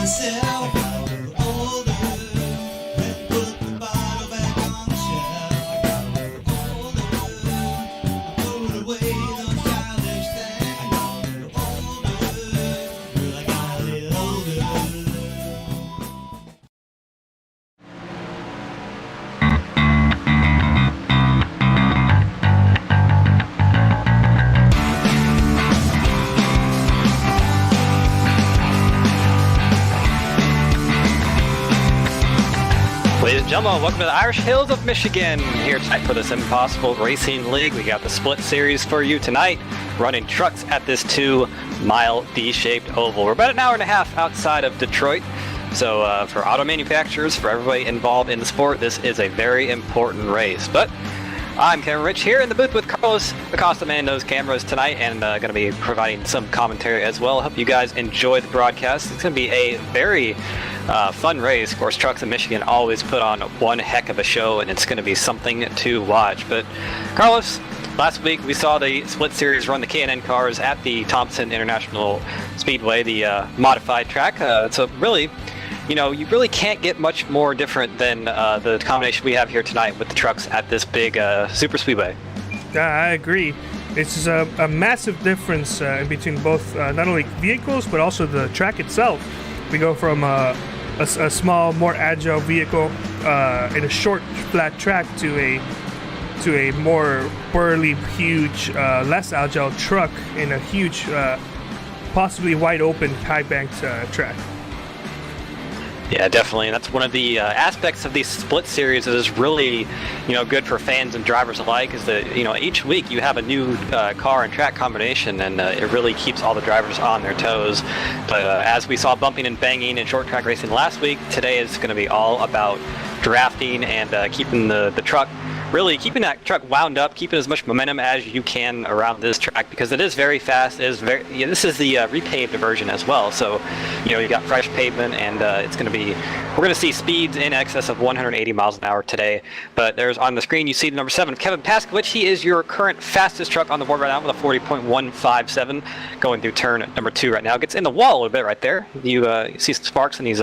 myself. I got a little older and put the bottle back on the shelf. I got a little older, I put away those childish things. I got a little older, girl, I got a little older. Ladies and gentlemen, welcome to the Irish Hills of Michigan. Here tonight for the SimPossible Racing League. We got the split series for you tonight, running trucks at this 2-mile D-shaped oval. We're about an hour and a half outside of Detroit. So for auto manufacturers, for everybody involved in the sport, this is a very important race. But I'm Kevin Rich here in the booth with Carlos Acosta, man knows cameras tonight, and going to be providing some commentary as well. Hope you guys enjoy the broadcast. It's going to be a very fun race. Of course, Trucks in Michigan always put on one heck of a show, and it's going to be something to watch. But Carlos, last week we saw the split series run the K&N cars at the Thompson International Speedway, the modified track. So really, you know, you really can't get much more different than the combination we have here tonight with the trucks at this big super speedway. Yeah, I agree. It's a massive difference in between both, not only vehicles, but also the track itself. We go from a small, more agile vehicle in a short, flat track to a more burly, huge, less agile truck in a huge, possibly wide open, high banked track. Yeah, definitely. And that's one of the aspects of these split series that is really, you know, good for fans and drivers alike, is that, you know, each week you have a new car and track combination, and it really keeps all the drivers on their toes. But as we saw bumping and banging in short track racing last week, today is going to be all about drafting and keeping the truck, really keeping that truck wound up, keeping as much momentum as you can around this track, because it is very fast. It is very, yeah, this is the repaved version as well, so you know, you got fresh pavement, and it's going to be, we're going to see speeds in excess of 180 miles an hour today. But there's on the screen, you see the number 7, Kevin Paskowicz. He is your current fastest truck on the board right now with a 40.157, going through turn number 2 right now. Gets in the wall a little bit right there. You see some sparks, and he's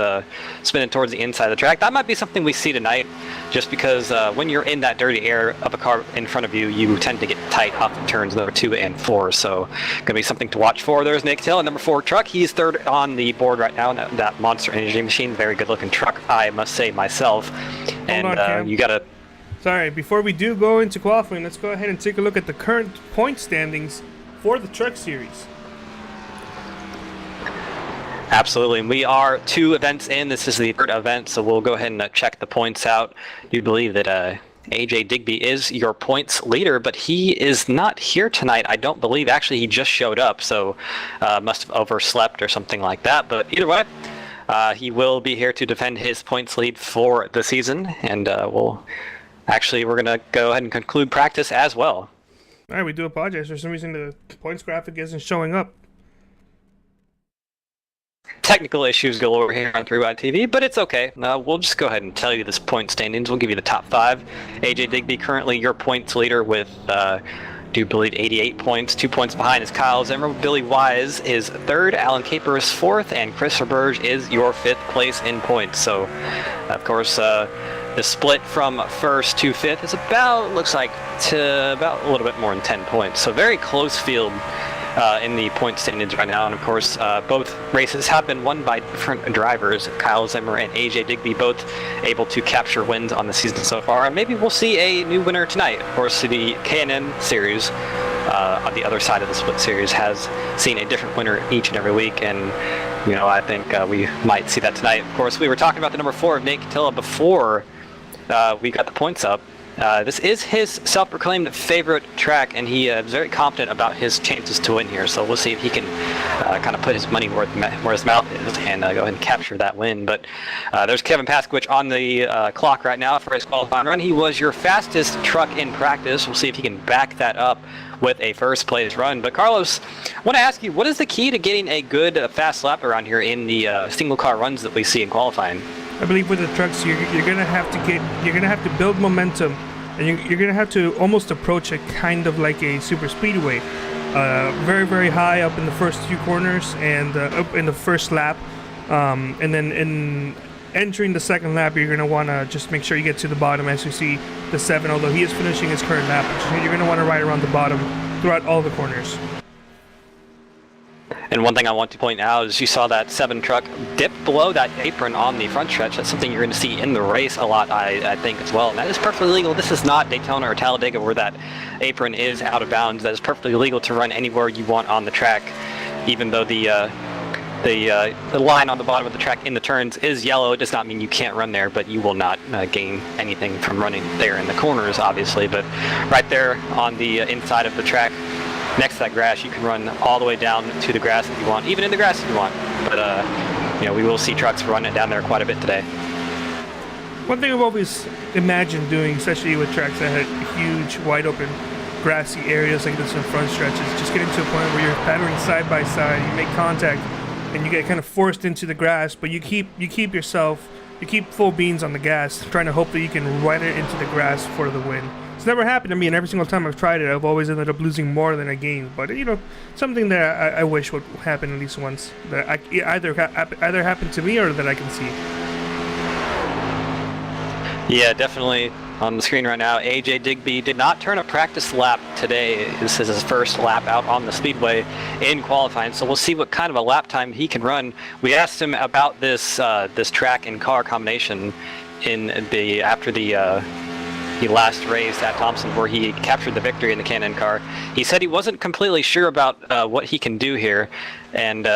spinning towards the inside of the track. That might be something we see tonight, just because when you're in that dirty air of a car in front of you, you tend to get tight off of turns number 2 and 4. So going to be something to watch for. There's Nick Till, number 4 truck. He's third on the board right now. That Monster Energy machine, very good looking truck, I must say myself. And you got to. Sorry, before we do go into qualifying, let's go ahead and take a look at the current point standings for the truck series. Absolutely, and we are 2 events in. This is the third event, so we'll go ahead and check the points out. Do believe that AJ Digby is your points leader, but he is not here tonight, I don't believe. Actually, he just showed up, so must have overslept or something like that. But either way, he will be here to defend his points lead for the season, and we're going to go ahead and conclude practice as well. All right, we do apologize. For some reason, the points graphic isn't showing up. Technical issues galore here on 3Y TV, but it's okay. We'll just go ahead and tell you this point standings. We'll give you the top 5. AJ Digby currently your points leader with, do believe, 88 points. 2 points behind is Kyle Zimmer. Billy Wise is 3rd. Alan Caper is 4th, and Chris Verberge is your 5th place in points. So, of course, the split from 1st to 5th is about, looks like, to about a little bit more than 10 points. So very close field in the point standings right now, and of course both races have been won by different drivers. Kyle Zimmer and AJ Digby both able to capture wins on the season so far, and maybe we'll see a new winner tonight. Of course, the K&N series on the other side of the split series has seen a different winner each and every week, and you know, I think we might see that tonight. Of course, we were talking about the number 4 of Nate Catilla before we got the points up. This is his self-proclaimed favorite track, and he is very confident about his chances to win here. So we'll see if he can kind of put his money where his mouth is and go ahead and capture that win. But there's Kevin Paskowicz on the clock right now for his qualifying run. He was your fastest truck in practice. We'll see if he can back that up with a first place run. But Carlos, I want to ask you, what is the key to getting a good fast lap around here in the single car runs that we see in qualifying? I believe with the trucks, you're gonna have to build momentum, and you're gonna have to almost approach it kind of like a super speedway, very very high up in the first few corners and up in the first lap, And then in entering the second lap, you're going to want to just make sure you get to the bottom as you see the 7, although he is finishing his current lap. You're going to want to ride around the bottom throughout all the corners. And one thing I want to point out is you saw that 7 truck dip below that apron on the front stretch. That's something you're going to see in the race a lot, I think, as well. And that is perfectly legal. This is not Daytona or Talladega where that apron is out of bounds. That is perfectly legal to run anywhere you want on the track, even though the line on the bottom of the track in the turns is yellow. It does not mean you can't run there, but you will not gain anything from running there in the corners, obviously. But right there on the inside of the track, next to that grass, you can run all the way down to the grass if you want, even in the grass if you want. But we will see trucks running down there quite a bit today. One thing I've always imagined doing, especially with tracks that had huge, wide open, grassy areas like this in front stretches, just getting to a point where you're battling side by side, you make contact, and you get kind of forced into the grass, but you keep full beans on the gas, trying to hope that you can ride it into the grass for the win. It's never happened to me, and every single time I've tried it, I've always ended up losing more than I gained. But something that I wish would happen at least once, that either happened to me or that I can see. Yeah, definitely. On the screen right now, AJ Digby did not turn a practice lap today. This is his first lap out on the speedway in qualifying, so we'll see what kind of a lap time he can run. We asked him about this track and car combination after the last race at Thompson, where he captured the victory in the Can-Am car. He said he wasn't completely sure about what he can do here, and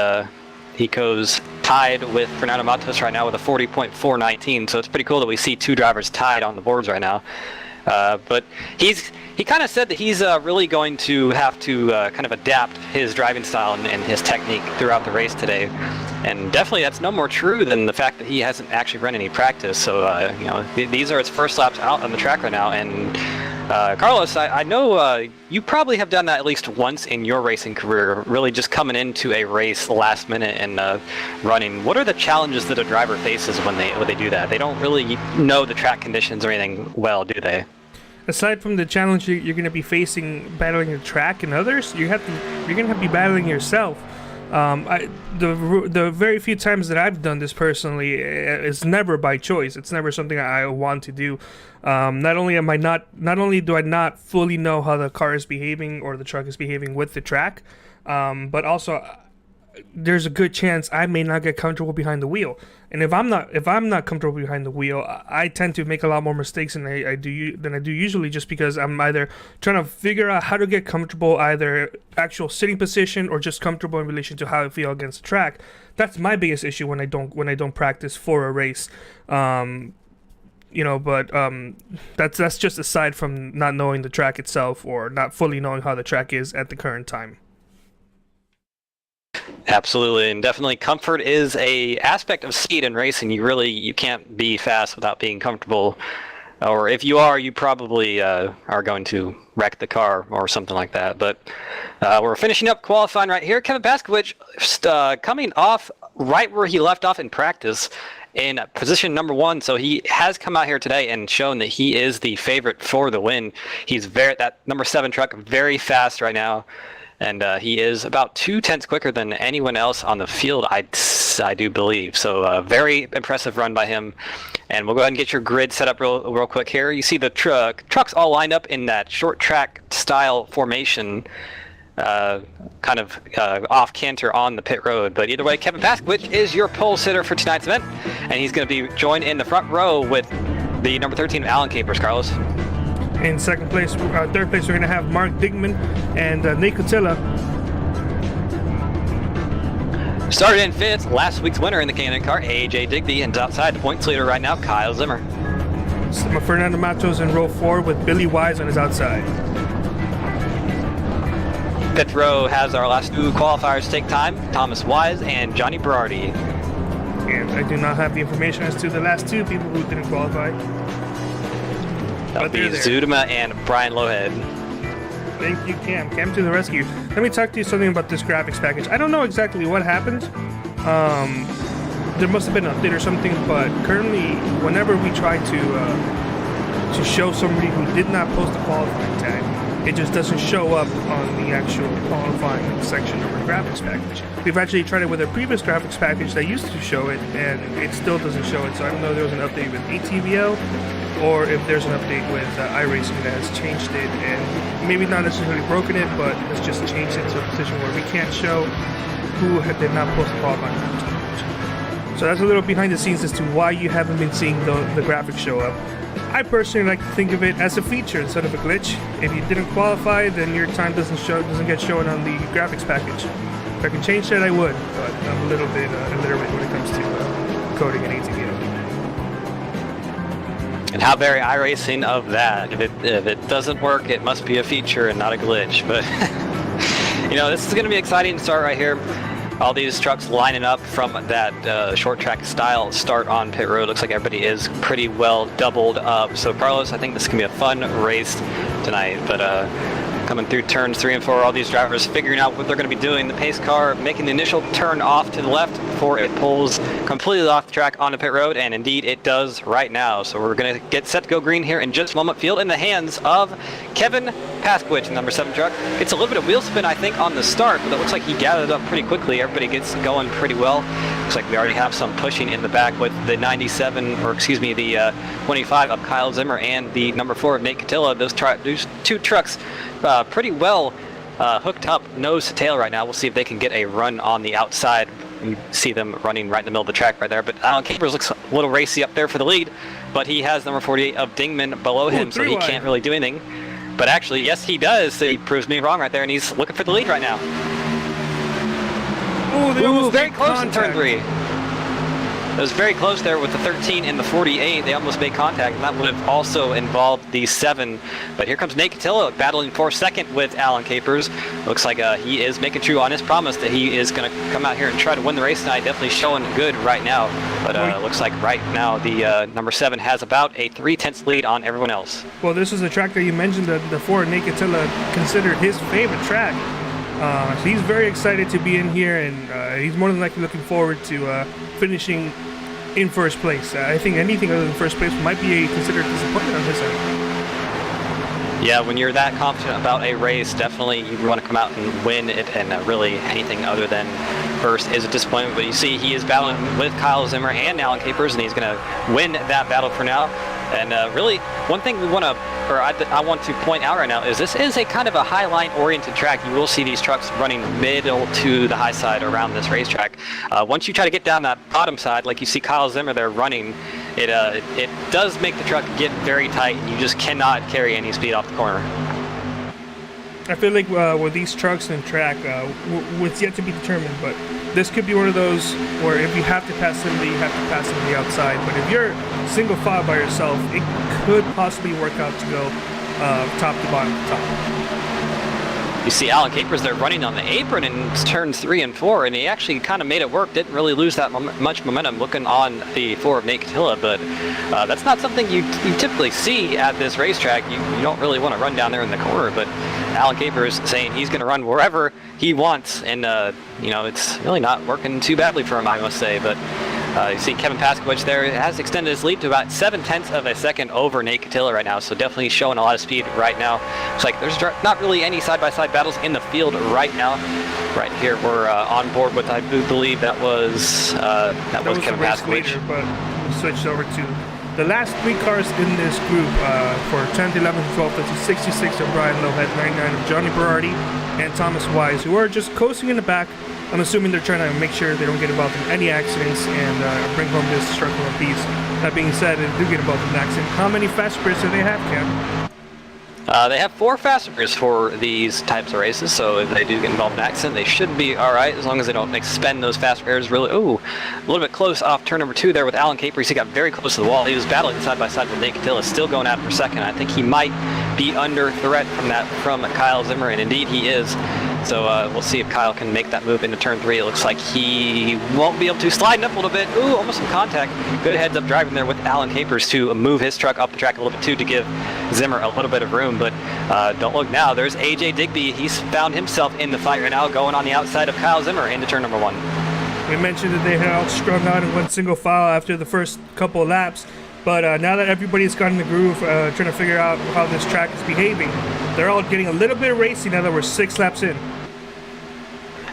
he goes tied with Fernando Matos right now with a 40.419, so it's pretty cool that we see 2 drivers tied on the boards right now. But he kind of said that he's really going to have to kind of adapt his driving style and his technique throughout the race today. And definitely that's no more true than the fact that he hasn't actually run any practice. So, these are his first laps out on the track right now. And Carlos, I know you probably have done that at least once in your racing career, really just coming into a race last minute and running. What are the challenges that a driver faces when they do that? They don't really know the track conditions or anything well, do they? Aside from the challenge you're going to be facing battling the track and others, you're going to have to be battling yourself. The very few times that I've done this personally, it's never by choice. It's never something I want to do. Not only do I not fully know how the car is behaving or the truck is behaving with the track, but also there's a good chance I may not get comfortable behind the wheel. And if I'm not comfortable behind the wheel, I tend to make a lot more mistakes than I do usually, just because I'm either trying to figure out how to get comfortable, either actual sitting position or just comfortable in relation to how I feel against the track. That's my biggest issue when I don't practice for a race. But that's just aside from not knowing the track itself or not fully knowing how the track is at the current time. Absolutely, and definitely comfort is a aspect of speed in racing. You can't be fast without being comfortable, or if you are, you probably are going to wreck the car or something like that. But we're finishing up qualifying right here. Kevin Paskowicz coming off right where he left off in practice in position number 1, so he has come out here today and shown that he is the favorite for the win. He's that number 7 truck, very fast right now. And he is about 2 tenths quicker than anyone else on the field, I do believe. So very impressive run by him. And we'll go ahead and get your grid set up real quick here. You see the trucks all lined up in that short track style formation, kind of off canter on the pit road. But either way, Kevin Paskowicz is your pole sitter for tonight's event. And he's going to be joined in the front row with the number 13 Alan Capers, Carlos. In third place, we're going to have Mark Digman and Nate Cotilla. Started in 5th, last week's winner in the Can-Am car, AJ Digby, and outside the points leader right now, Kyle Zimmer. Fernando Matos in row 4 with Billy Wise on his outside. 5th row has our last 2 qualifiers take time, Thomas Wise and Johnny Berardi. And I do not have the information as to the last 2 people who didn't qualify. That'll be Zudema and Brian Lohead. Thank you, Cam. Cam to the rescue. Let me talk to you something about this graphics package. I don't know exactly what happened. There must have been an update or something, but currently, whenever we try to show somebody who did not post a qualifying tag, It just doesn't show up on the actual qualifying section of our graphics package. We've actually tried it with a previous graphics package that used to show it, and it still doesn't show it. So I don't know if there was an update with ATVO, or if there's an update with iRacing that has changed it, and maybe not necessarily broken it, but has just changed it to a position where we can't show who did not post a qualifying match. So that's a little behind the scenes as to why you haven't been seeing the graphics show up. I personally like to think of it as a feature instead of a glitch. If you didn't qualify, then your time doesn't get shown on the graphics package. If I can change that, I would, but I'm a little bit illiterate when it comes to coding and ATVO. And how very iRacing of that. If it doesn't work, it must be a feature and not a glitch. But this is going to be exciting to start right here. All these trucks lining up from that short track style start on pit road. Looks like everybody is pretty well doubled up. So Carlos, I think this can be a fun race tonight. But coming through turns 3 and 4, all these drivers figuring out what they're going to be doing. The pace car making the initial turn off to the left before it pulls completely off the track onto pit road, and indeed it does right now. So we're going to get set to go green here in just a moment. Field in the hands of Kevin Paskowicz, number 7 truck. It's a little bit of wheel spin, I think, on the start, but it looks like he gathered up pretty quickly. Everybody gets going pretty well. Looks like we already have some pushing in the back with the 97, or excuse me, the 25 of Kyle Zimmer and the number 4 of Nate Catilla. Those two trucks pretty well hooked up nose to tail right now. We'll see if they can get a run on the outside. You see them running right in the middle of the track right there. But Alan Capers looks a little racy up there for the lead, but he has number 48 of Dingman below him, so he can't really do anything. But actually, yes, he does. So he proves me wrong right there, and he's looking for the lead right now. Oh, they almost very made close in turn contact. 3. It was very close there with the 13 and the 48. They almost made contact, and that would have also involved the 7. But here comes Nate Catilla battling for second with Alan Capers. Looks like he is making true on his promise that he is going to come out here and try to win the race tonight. Definitely showing good right now. But looks like right now the number 7 has about a 3/10 lead on everyone else. Well, this is a track that you mentioned that the 4 Nate Catilla considered his favorite track. He's very excited to be in here, and he's more than likely looking forward to finishing in first place. I think anything other than first place might be a considered disappointment on his end. Yeah, when you're that confident about a race, definitely you want to come out and win it, and really anything other than first is a disappointment. But you see he is battling with Kyle Zimmer and Alan Capers, and he's going to win that battle for now. And really, one thing I want to point out right now is this is a kind of a high line oriented track. You will see these trucks running middle to the high side around this racetrack. Once you try to get down that bottom side, like you see Kyle Zimmer there running, it does make the truck get very tight, and you just cannot carry any speed off the corner. I feel like with these trucks and track, it's yet to be determined, but this could be one of those where if you have to pass somebody, you have to pass somebody outside. But if you're single file by yourself, it could possibly work out to go top to bottom to top. You see Alan Capers there running on the apron in turns 3 and 4, and he actually kind of made it work. Didn't really lose that much momentum looking on the 4 of Nate Catilla, but that's not something you typically see at this racetrack. You don't really want to run down there in the corner, but Alan Capers saying he's going to run wherever he wants, and it's really not working too badly for him, I must say. But you see Kevin Paskowicz there has extended his lead to about 0.7 of a second over Nate Catilla right now, so definitely showing a lot of speed right now. It's like there's not really any side-by-side battles in the field right now. Right here, we're on board with, I believe that was Kevin Paskowicz. But we switched over to the last 3 cars in this group for 10th, 11th, 12th. That's 66 of Brian Lowhead, 99 of Johnny Berardi, and Thomas Wise, who are just coasting in the back. I'm assuming they're trying to make sure they don't get involved in any accidents and bring home this circle of peace. That being said, if they do get involved in an accident, how many fast breaks do they have, Cam? They have 4 fast breaks for these types of races, so if they do get involved in an accident, they should be all right as long as they don't expend those fast breaks really. Ooh, a little bit close off turn number 2 there with Alan Capers. He got very close to the wall. He was battling side by side with Nate Catilla, still going at it for second. I think he might be under threat from Kyle Zimmer, and indeed he is. So we'll see if Kyle can make that move into turn 3. It looks like he won't be able to. Sliding up a little bit. Ooh, almost some contact. Good heads-up driving there with Alan Capers to move his truck up the track a little bit too to give Zimmer a little bit of room. But don't look now. There's AJ Digby. He's found himself in the fight right now, going on the outside of Kyle Zimmer into turn number 1. We mentioned that they had all strung out in one single file after the first couple of laps. But now that everybody's got in the groove, trying to figure out how this track is behaving, they're all getting a little bit racy now that we're 6 laps in.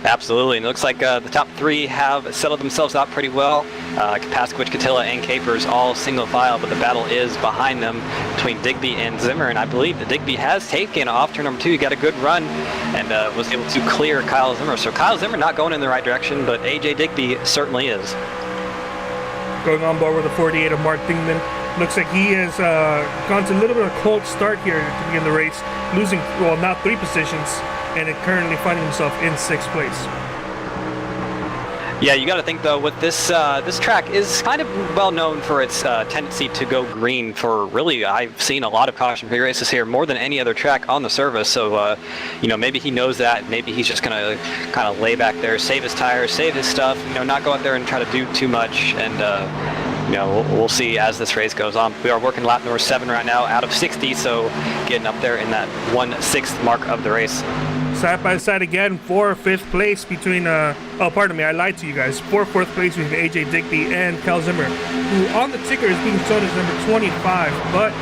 Absolutely, and it looks like the top 3 have settled themselves out pretty well. Paskowicz, Catilla, and Capers all single file, but the battle is behind them between Digby and Zimmer, and I believe that Digby has taken off turn number 2. He got a good run and was able to clear Kyle Zimmer. So Kyle Zimmer not going in the right direction, but AJ Digby certainly is. Going on board with the 48 of Mark Dingman. Looks like he has gone to a little bit of a cold start here to begin the race, losing, well, now 3 positions, and it currently finding himself in 6th place. Yeah, you got to think though, with this this track is kind of well known for its tendency to go green. For really, I've seen a lot of caution-free races here, more than any other track on the service. So, you know, maybe he knows that. Maybe he's just gonna kind of lay back there, save his tires, save his stuff. You know, not go out there and try to do too much. And you know, we'll see as this race goes on. We are working lap number 7 right now, out of 60. So, getting up there in that 1/6 mark of the race. Side by side again for 5th place between, oh, pardon me, I lied to you guys. For 4th place between AJ Digby and Kyle Zimmer, who on the ticker is being shown as number 25, but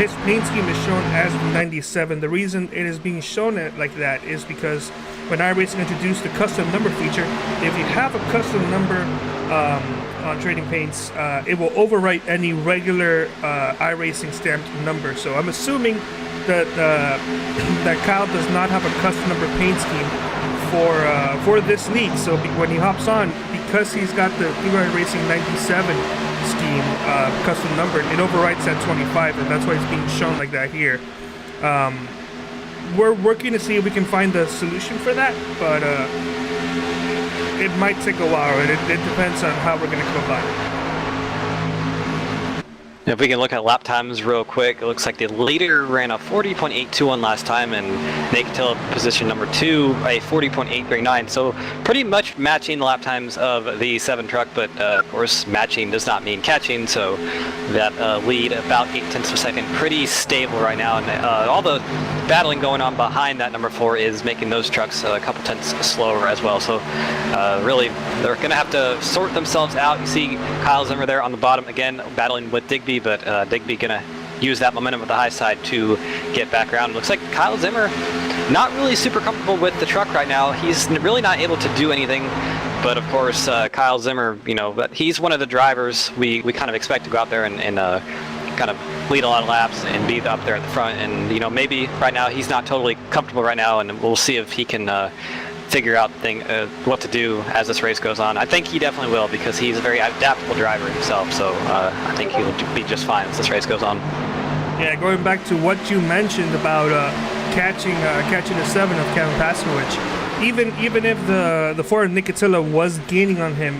his paint scheme is shown as 97. The reason it is being shown like that is because when iRacing introduced the custom number feature, if you have a custom number on Trading Paints, it will overwrite any regular iRacing stamped number. So I'm assuming that that Kyle does not have a custom number paint scheme for this league. So when he hops on, because he's got the iRacing 97 scheme custom numbered, it overwrites at 25, and that's why it's being shown like that here. We're working to see if we can find a solution for that, but it might take a while. It depends on how we're going to go about it. If we can look at lap times real quick, it looks like the leader ran a 40.821 last time, and Nate Catilla position number 2, a 40.839. So pretty much matching the lap times of the 7 truck, but of course matching does not mean catching. So that lead about 0.8 of a second, pretty stable right now, and all the battling going on behind that number 4 is making those trucks a couple tenths slower as well. So really, they're going to have to sort themselves out. You see Kyle Zimmer there on the bottom again, battling with Digby, but Digby gonna use that momentum with the high side to get back around. Looks like Kyle Zimmer not really super comfortable with the truck right now. He's really not able to do anything, but of course Kyle Zimmer, you know, but he's one of the drivers we kind of expect to go out there and kind of lead a lot of laps and be up there at the front. And you know, maybe right now he's not totally comfortable right now, and we'll see if he can figure out what to do as this race goes on. I think he definitely will, because he's a very adaptable driver himself, so I think he'll be just fine as this race goes on. Yeah, going back to what you mentioned about catching the 7 of Kevin Paskowicz, even if the 4 of Nick Catilla was gaining on him,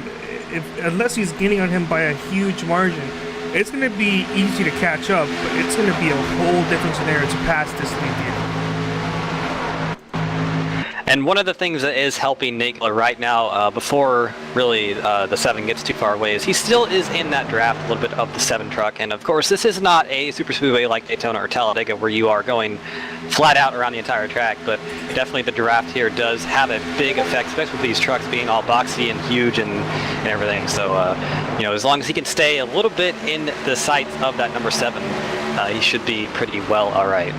unless he's gaining on him by a huge margin, it's going to be easy to catch up, but it's going to be a whole different scenario to pass this lead vehicle. And one of the things that is helping Nate right now, before really the 7 gets too far away, is he still is in that draft a little bit of the 7 truck. And of course, this is not a super speedway like Daytona or Talladega where you are going flat out around the entire track, but definitely the draft here does have a big effect, especially with these trucks being all boxy and huge and everything. So, you know, as long as he can stay a little bit in the sights of that number 7, he should be pretty well all right.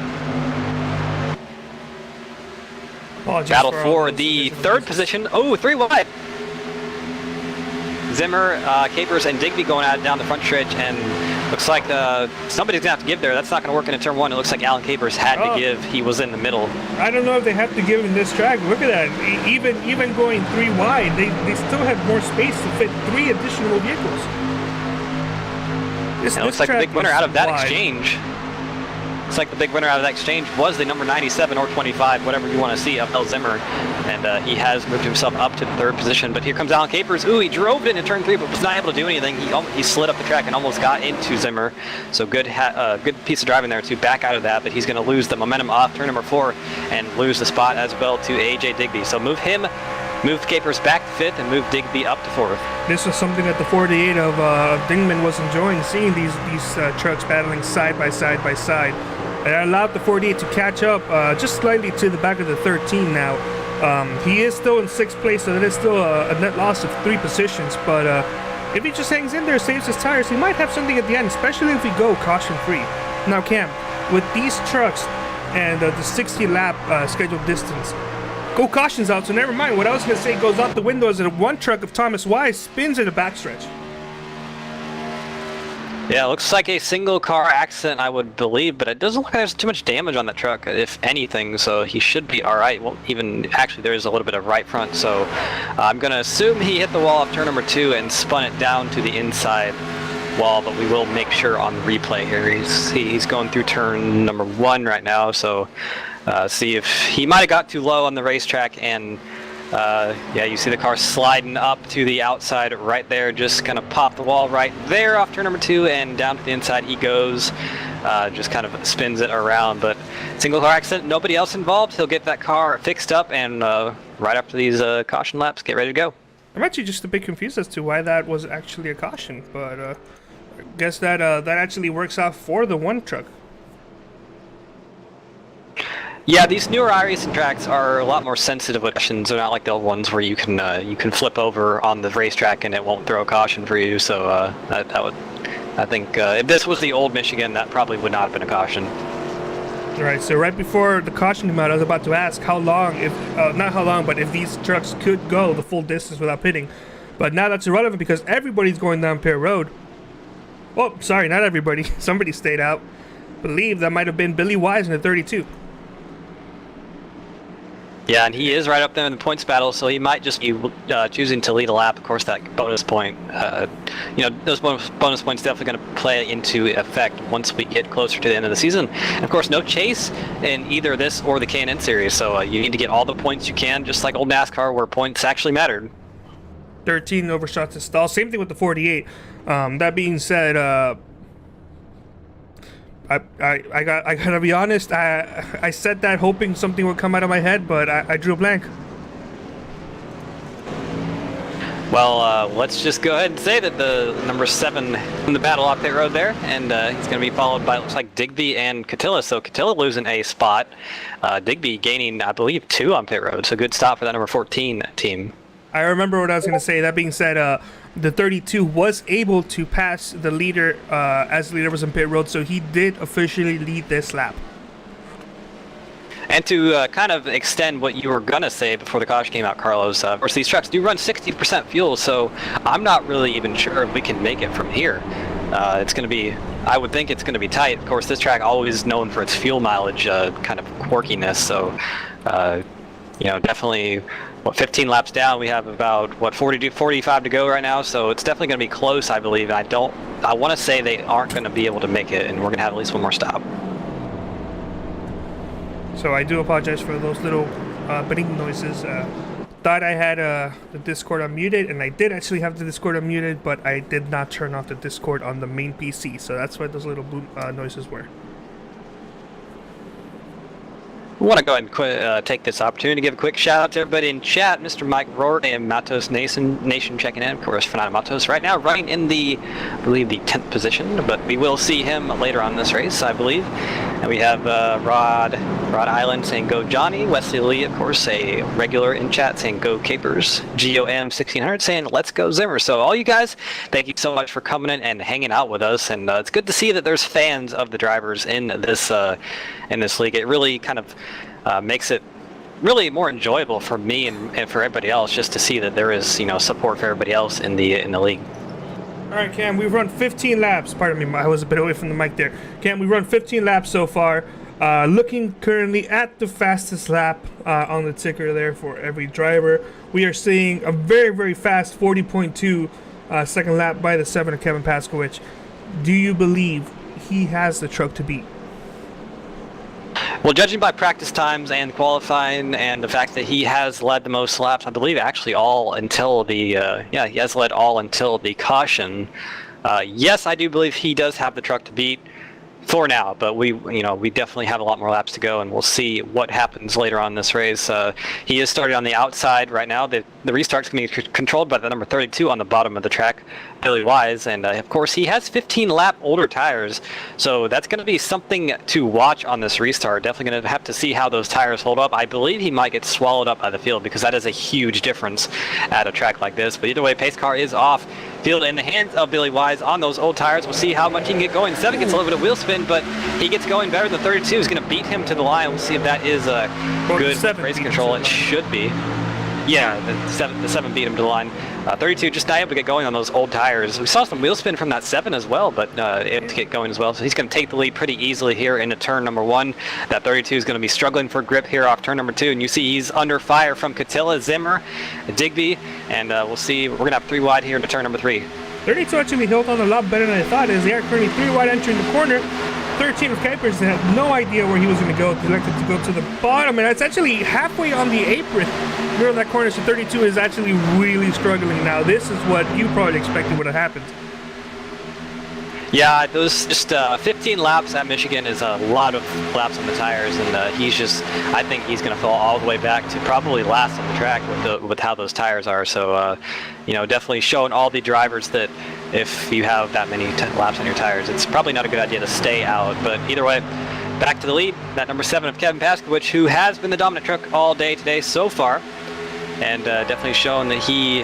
Battle for the 3rd position. Oh, 3 wide. Zimmer, Capers, and Digby going out down the front stretch, and looks like somebody's gonna have to give there. That's not gonna work in turn 1. It looks like Alan Capers had to give. He was in the middle. I don't know if they have to give in this track. Look at that. Even going 3 wide, they still have more space to fit 3 additional vehicles. It looks like the big winner out of that exchange. Looks like the big winner out of that exchange was the number 97 or 25, whatever you want to see, of Kyle Zimmer, and he has moved himself up to the 3rd position. But here comes Alan Capers. Ooh, he drove it into turn 3, but was not able to do anything. He slid up the track and almost got into Zimmer. So good piece of driving there to back out of that. But he's going to lose the momentum off turn number 4 and lose the spot as well to AJ Digby. So move Capers back to 5th and move Digby up to 4th. This was something that the 48 of Dingman was enjoying, seeing these trucks battling side by side by side. And it allowed the 48 to catch up just slightly to the back of the 13 now. He is still in 6th place, so that is still a net loss of 3 positions, but If he just hangs in there, saves his tires, he might have something at the end, especially if we go caution-free. Now, Cam, with these trucks and the 60-lap scheduled distance, go caution's out, so never mind. What I was going to say goes out the window is that one truck of Thomas Wise spins in the backstretch. Yeah, it looks like a single car accident, I would believe, but it doesn't look like there's too much damage on that truck, if anything, so he should be alright. Well, even, actually, there's a little bit of right front, so I'm going to assume he hit the wall off turn number 2 and spun it down to the inside wall, but we will make sure on the replay here. He's going through turn number 1 right now, so see if he might have got too low on the racetrack, and yeah, you see the car sliding up to the outside right there, just kind of pop the wall right there off turn number 2, and down to the inside he goes, just kind of spins it around. But single car accident, nobody else involved. He'll get that car fixed up, and right after these caution laps, get ready to go. I'm actually just a bit confused as to why that was actually a caution, but I guess that that actually works out for the one truck. Yeah, these newer iRacing tracks are a lot more sensitive with cautions. They're not like the old ones where you can flip over on the racetrack and it won't throw a caution for you. So that would, I think, if this was the old Michigan, that probably would not have been a caution. All right. So right before the caution came out, I was about to ask how long, if not how long, but if these trucks could go the full distance without pitting. But now that's irrelevant because everybody's going down Pier Road. Oh, sorry, not everybody. Somebody stayed out. Believe that might have been Billy Wise in the 32. Yeah, and he is right up there in the points battle, so he might just be choosing to lead a lap. Of course, that bonus point, you know, those bonus points definitely going to play into effect once we get closer to the end of the season. And of course, no chase in either this or the K&N series, so you need to get all the points you can, just like old NASCAR, where points actually mattered. 13 overshots to stall. Same thing with the 48. That being said, I gotta be honest. I said that hoping something would come out of my head, but I drew a blank. Well, let's just go ahead and say that the number 7 in the battle off pit road there, and he's going to be followed by, looks like, Digby and Catilla. So Catilla losing a spot, Digby gaining, I believe, 2 on pit road. So good stop for that number 14 team. I remember what I was going to say. That being said, the 32 was able to pass the leader as the leader was on pit road, so he did officially lead this lap. And to kind of extend what you were going to say before the caution came out, Carlos, of course, these trucks do run 60% fuel, so I'm not really even sure if we can make it from here. It's going to be, I would think it's going to be tight. Of course, this track always known for its fuel mileage kind of quirkiness, so, you know, definitely... 15 laps down, we have about 45 to go right now, so it's definitely going to be close, I believe. I want to say they aren't going to be able to make it, and we're going to have at least one more stop. So I do apologize for those little beeping noises. Thought I had the Discord unmuted, and I did actually have the Discord unmuted, but I did not turn off the Discord on the main PC, so that's what those little boom noises were. I want to go ahead and take this opportunity to give a quick shout out to everybody in chat. Mr. Mike Rourke and Matos Nation checking in. Of course, Fernando Matos right now running in the, I believe, the 10th position, but we will see him later on in this race, I believe. And we have Rod Island saying go Johnny. Wesley Lee, of course, a regular in chat saying go Capers. GOM1600 saying let's go Zimmer. So all you guys, thank you so much for coming in and hanging out with us. And it's good to see that there's fans of the drivers in this league. It really kind of makes it really more enjoyable for me and for everybody else, just to see that there is, you know, support for everybody else in the league. All right, Cam, we've run 15 laps. Pardon me, I was a bit away from the mic there. Cam, we've run 15 laps so far. Looking currently at the fastest lap on the ticker there for every driver. We are seeing a very, very fast 40.2 second lap by the 7 of Kevin Paskowicz. Do you believe he has the truck to beat? Well, judging by practice times and qualifying and the fact that he has led the most laps, I believe actually all until the, he has led all until the caution. Yes, I do believe he does have the truck to beat for now, but we definitely have a lot more laps to go, and we'll see what happens later on in this race. He is started on the outside right now. The restart's going to be controlled by the number 32 on the bottom of the track, Billy Wise, and of course he has 15 lap older tires, so that's going to be something to watch on this restart. Definitely going to have to see how those tires hold up. I believe he might get swallowed up by the field, because that is a huge difference at a track like this. But either way, pace car is off. field in the hands of Billy Wise on those old tires. We'll see how much he can get going. 7 gets a little bit of wheel spin, but he gets going better than 32. He's going to beat him to the line. We'll see if that is good race control. It should be. Yeah, the 7 beat him to the line. 32 just not able to get going on those old tires. We saw some wheel spin from that 7 as well, but able to get going as well. So he's going to take the lead pretty easily here into turn number 1. That 32 is going to be struggling for grip here off turn number 2. And you see he's under fire from Catilla, Zimmer, Digby, and we'll see. We're going to have 3 wide here into turn number 3. 32 actually held on a lot better than I thought, as they are currently 3 wide entering the corner. 13 of Kuipers had no idea where he was going to go. He elected to go to the bottom, and that's actually halfway on the apron. Middle of that corner, so 32 is actually really struggling now. This is what you probably expected would have happened. Yeah, those just 15 laps at Michigan is a lot of laps on the tires, and he's just, I think he's going to fall all the way back to probably last on the track with how those tires are. So, you know, definitely showing all the drivers that if you have that many laps on your tires, it's probably not a good idea to stay out. But either way, back to the lead, that number 7 of Kevin Paskowicz, who has been the dominant truck all day today so far, and definitely shown that he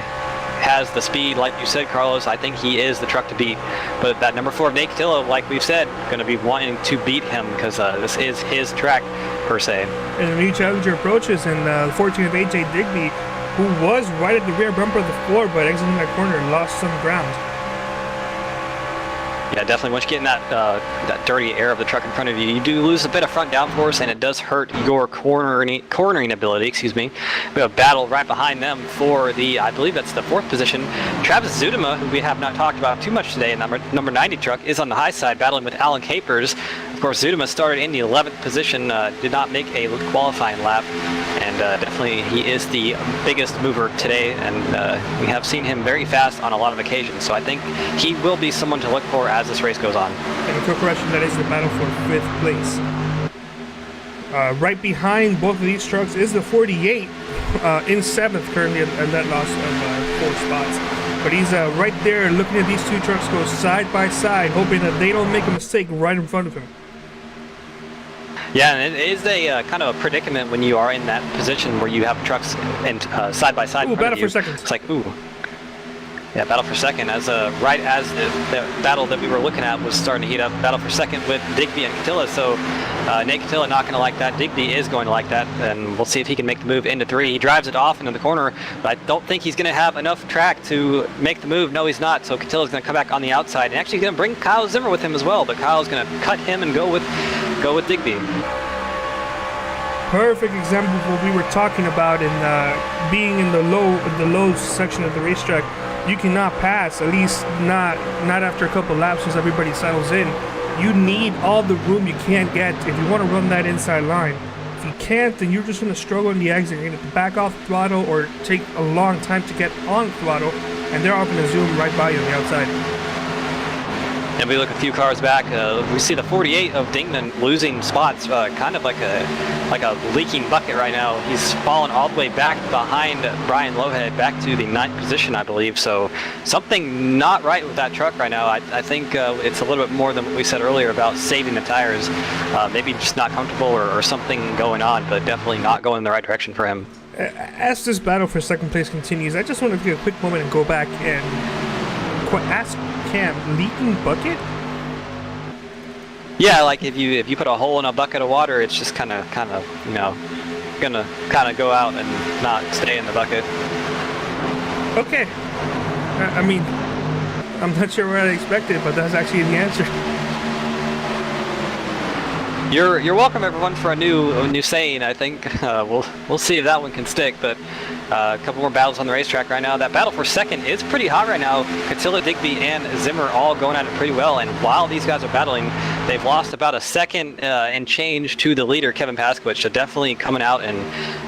has the speed, like you said, Carlos. I think he is the truck to beat. But that number 4 of Nate Cotillo, like we've said, going to be wanting to beat him because this is his track, per se. And a new challenger approaches, and 14 of AJ Digby, who was right at the rear bumper of the floor, but exiting that corner, lost some ground. Yeah, definitely. Once you get in that dirty air of the truck in front of you, you do lose a bit of front downforce, and it does hurt your cornering ability. Excuse me. We have a battle right behind them for the, I believe that's the 4th position. Travis Zudema, who we have not talked about too much today, number 90 truck, is on the high side battling with Alan Capers. Of course, Zudema started in the 11th position, did not make a qualifying lap, and definitely he is the biggest mover today, and we have seen him very fast on a lot of occasions. So I think he will be someone to look for as this race goes on. And a quick correction, that is the battle for 5th place. Right behind both of these trucks is the 48 in 7th currently, and that loss of 4 spots. But he's right there looking at these 2 trucks go side by side, hoping that they don't make a mistake right in front of him. Yeah, and it is a kind of a predicament when you are in that position where you have trucks and side by side. Ooh, battle for seconds. It's like, ooh. Yeah, battle for second, as right as the battle that we were looking at was starting to heat up. Battle for second with Digby and Catilla. So Nate Catilla not going to like that. Digby is going to like that, and we'll see if he can make the move into 3. He drives it off into the corner, but I don't think he's going to have enough track to make the move. No, he's not. So Catilla's going to come back on the outside, and actually he's going to bring Kyle Zimmer with him as well. But Kyle's going to cut him and go with Digby. Perfect example of what we were talking about in being in the low section of the racetrack. You cannot pass, at least not after a couple laps, as everybody settles in. You need all the room you can get if you want to run that inside line. If you can't, then you're just going to struggle in the exit. You're going to have to back off the throttle or take a long time to get on throttle, and they're all going to zoom right by you on the outside. And we look a few cars back, we see the 48 of Dingman losing spots, kind of like a leaking bucket right now. He's fallen all the way back behind Brian Lowhead, back to the 9th position, I believe. So something not right with that truck right now. I think it's a little bit more than what we said earlier about saving the tires. Maybe just not comfortable or something going on, but definitely not going in the right direction for him. As this battle for second place continues, I just want to take a quick moment and go back and ask Cam, leaking bucket? Yeah, like if you put a hole in a bucket of water, it's just kind of you know, gonna kind of go out and not stay in the bucket. Okay. I mean, I'm not sure what I expected, but that's actually the answer. You're welcome, everyone, for a new saying. I think we'll see if that one can stick. But a couple more battles on the racetrack right now. That battle for second is pretty hot right now. Catilla, Digby, and Zimmer all going at it pretty well. And while these guys are battling, they've lost about a second and change to the leader, Kevin Paskowicz. So definitely coming out, and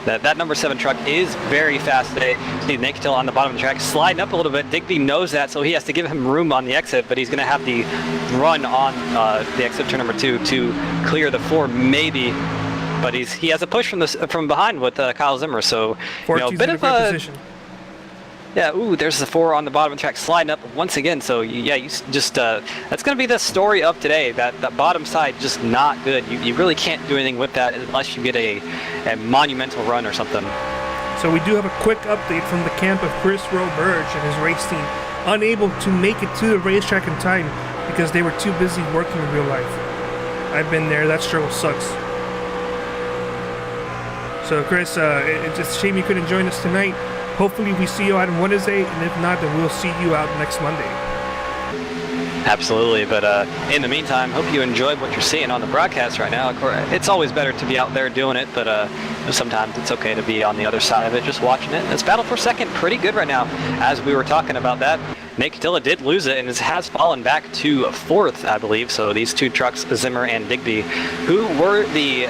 that number 7 truck is very fast today. See Nate Catilla on the bottom of the track, sliding up a little bit. Digby knows that, so he has to give him room on the exit, but he's going to have the run on the exit turn number 2 to clear the 4, maybe. But he has a push from behind with Kyle Zimmer, so you know, a bit of a position. Yeah, ooh, there's the 4 on the bottom of the track sliding up once again. So yeah, you just that's going to be the story of today. That bottom side just not good. You really can't do anything with that unless you get a monumental run or something. So we do have a quick update from the camp of Chris Roberge and his race team. unable to make it to the racetrack in time because they were too busy working in real life. I've been there. That struggle sucks. So, Chris, it's a shame you couldn't join us tonight. Hopefully we see you out on Wednesday, and if not, then we'll see you out next Monday. Absolutely, but in the meantime, hope you enjoyed what you're seeing on the broadcast right now. Of course, it's always better to be out there doing it, but sometimes it's okay to be on the other side of it, just watching it. This battle for second, pretty good right now. As we were talking about that, Nate Catilla did lose it and has fallen back to fourth, I believe. So these two trucks, Zimmer and Digby, who were the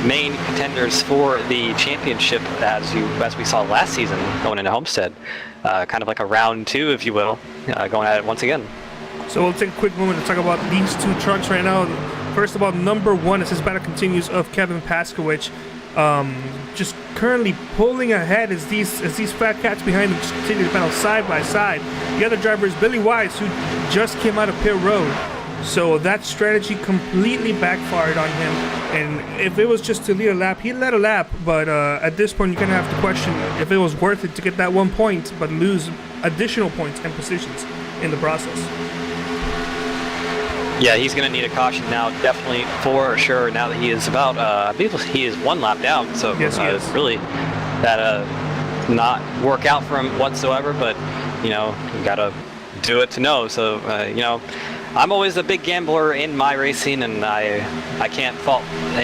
main contenders for the championship, as we saw last season going into Homestead, kind of like a round two, if you will, going at it once again. So we'll take a quick moment to talk about these two trucks right now. First of all, number one, as this battle continues, of Kevin Paskowicz, just currently pulling ahead as these fat cats behind him continue to battle side by side. The other driver is Billy Wise, who just came out of pit road. So that strategy completely backfired on him. And if it was just to lead a lap, he led a lap. But at this point, you're going to have to question if it was worth it to get that 1 point, but lose additional points and positions in the process. Yeah, he's going to need a caution now, definitely, for sure, now that he is about, I believe he is 1 lap down, so yes, really that not work out for him whatsoever, but, you know, you got to do it to know. So, you know, I'm always a big gambler in my racing, and I can't fault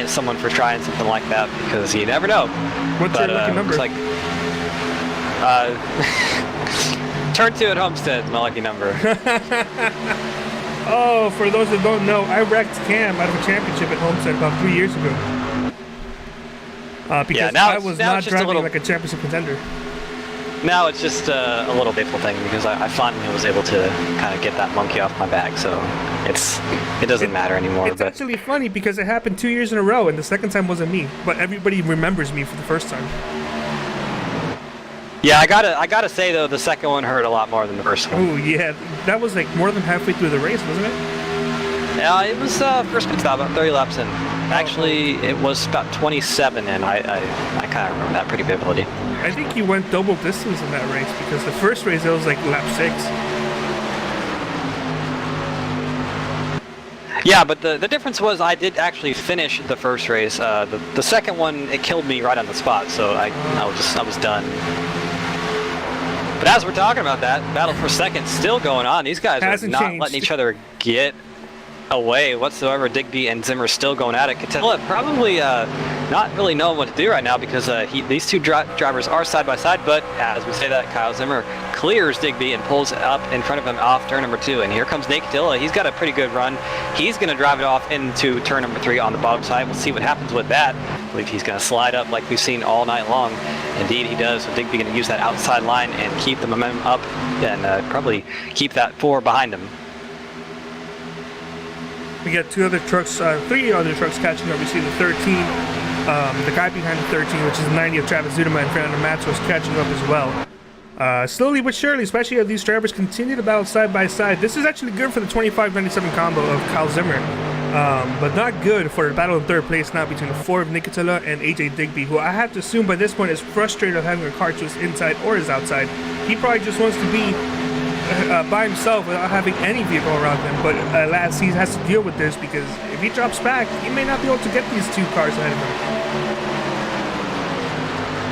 someone for trying something like that, because you never know. What's your lucky number? Looks like, turn 2 at Homestead is my lucky number. Oh, for those that don't know, I wrecked Cam out of a championship at Homestead about 3 years ago. Because I was not driving like a championship contender. Now it's just a little playful thing because I finally was able to kind of get that monkey off my back, so it doesn't matter anymore. It's actually funny because it happened 2 years in a row, and the second time wasn't me, but everybody remembers me for the first time. Yeah, I gotta say though, the second one hurt a lot more than the first one. Oh yeah, that was like more than halfway through the race, wasn't it? Yeah, it was first pit stop, about 30 laps in. Actually, it was about 27 in. I kind of remember that pretty vividly. I think you went double distance in that race because the first race it was like lap 6. Yeah, but the difference was I did actually finish the first race. The second one, it killed me right on the spot, so I was done. But as we're talking about that, battle for second still going on. These guys are not letting each other get away whatsoever. Digby and Zimmer still going at it. Catilla probably not really knowing what to do right now because these two drivers are side by side, but as we say that, Kyle Zimmer clears Digby and pulls up in front of him off turn number 2. And here comes Nate Catilla. He's got a pretty good run. He's going to drive it off into turn number 3 on the bottom side. We'll see what happens with that. I believe he's going to slide up like we've seen all night long. Indeed he does. So Digby going to use that outside line and keep the momentum up and probably keep that 4 behind him. We got 3 other trucks catching up. We see the 13, the guy behind the 13, which is 90 of Travis Zudema and Fernando Matos, catching up as well. Slowly but surely, especially as these drivers continue to battle side by side. This is actually good for the 25-97 combo of Kyle Zimmer, but not good for the battle in third place now between the 4 of Nick Catilla and AJ Digby, who I have to assume by this point is frustrated of having a car to his inside or his outside. He probably just wants to be by himself without having any vehicle around him, but alas, he has to deal with this because if he drops back, he may not be able to get these 2 cars ahead of him.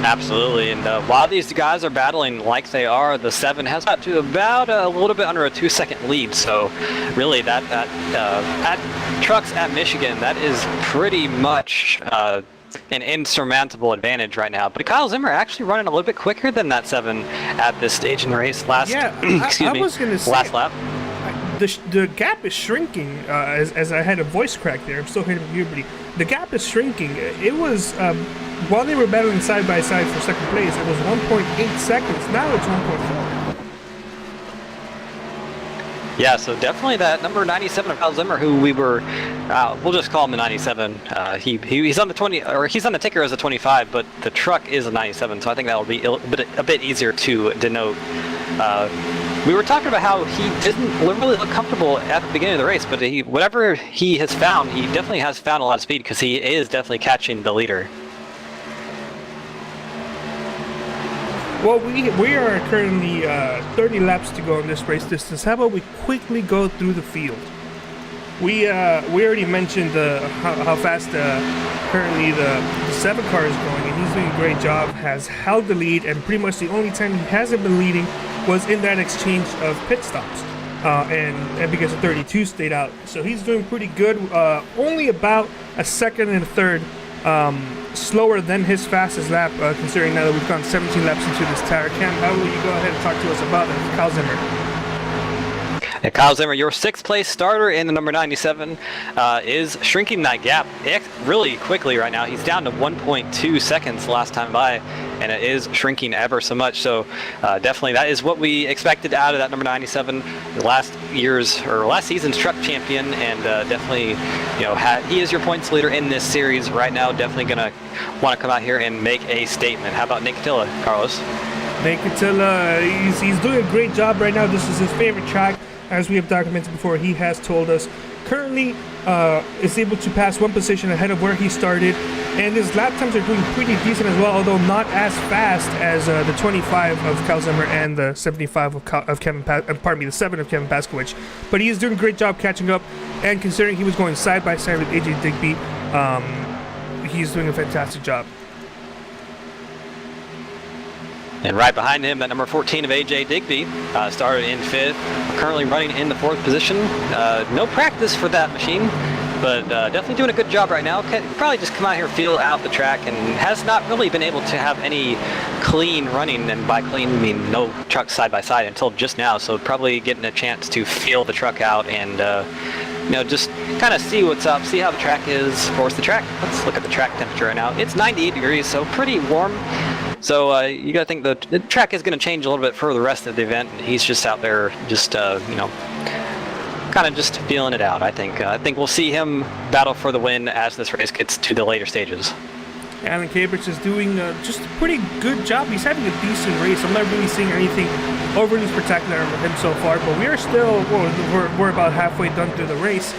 Absolutely, and while these guys are battling like they are, the 7 has got to about a little bit under a 2-second lead, so really that at trucks at Michigan, that is pretty much an insurmountable advantage right now. But Kyle Zimmer actually running a little bit quicker than that 7 at this stage in the race last last lap. The gap is shrinking as I had a voice crack there. I'm still hitting puberty. The gap is shrinking. It was while they were battling side by side for second place, it was 1.8 seconds. Now it's 1.4. Yeah, so definitely that number 97 of Kyle Zimmer, who we were, we'll just call him the 97. He's on the 20, or he's on the ticker as a 25, but the truck is a 97, so I think that will be a bit easier to denote. We were talking about how he didn't really look comfortable at the beginning of the race, but whatever he has found, he definitely has found a lot of speed because he is definitely catching the leader. Well, we are currently 30 laps to go in this race distance. How about we quickly go through the field? We already mentioned how fast currently the 7 car is going, and he's doing a great job. Has held the lead, and pretty much the only time he hasn't been leading was in that exchange of pit stops, and because the 32 stayed out. So he's doing pretty good. Only about a second and a third slower than his fastest lap, considering now that we've gone 17 laps into this tire. Cam, how will you go ahead and talk to us about that? Kyle Zimmer. And Kyle Zimmer, your 6th place starter in the number 97, is shrinking that gap really quickly right now. He's down to 1.2 seconds last time by, and it is shrinking ever so much. So definitely that is what we expected out of that number 97, last season's truck champion, and definitely, he is your points leader in this series right now. Definitely gonna want to come out here and make a statement. How about Nick Catilla, Carlos? Nick Catilla, he's doing a great job right now. This is his favorite track. As we have documented before, he has told us currently is able to pass 1 position ahead of where he started, and his lap times are doing pretty decent as well, although not as fast as the 25 of Kyle Zimmer and the 75 of Kevin the 7 of Kevin Paskowicz. But he is doing a great job catching up, and considering he was going side by side with AJ Digby, he's doing a fantastic job. And right behind him, that number 14 of AJ Digby started in 5th, currently running in the 4th position. No practice for that machine, but definitely doing a good job right now. Can probably just come out here, feel out the track, and has not really been able to have any clean running, and by clean, I mean no trucks side by side until just now, so probably getting a chance to feel the truck out and just kind of see what's up, see how the track is. Of course, let's look at the track temperature right now. It's 98 degrees, so pretty warm. So you got to think the track is going to change a little bit for the rest of the event. He's just out there, just kind of just feeling it out. I think we'll see him battle for the win as this race gets to the later stages. Alan Cabrich is doing just a pretty good job. He's having a decent race. I'm not really seeing anything overly spectacular with him so far, but we are still, we're about halfway done through the race.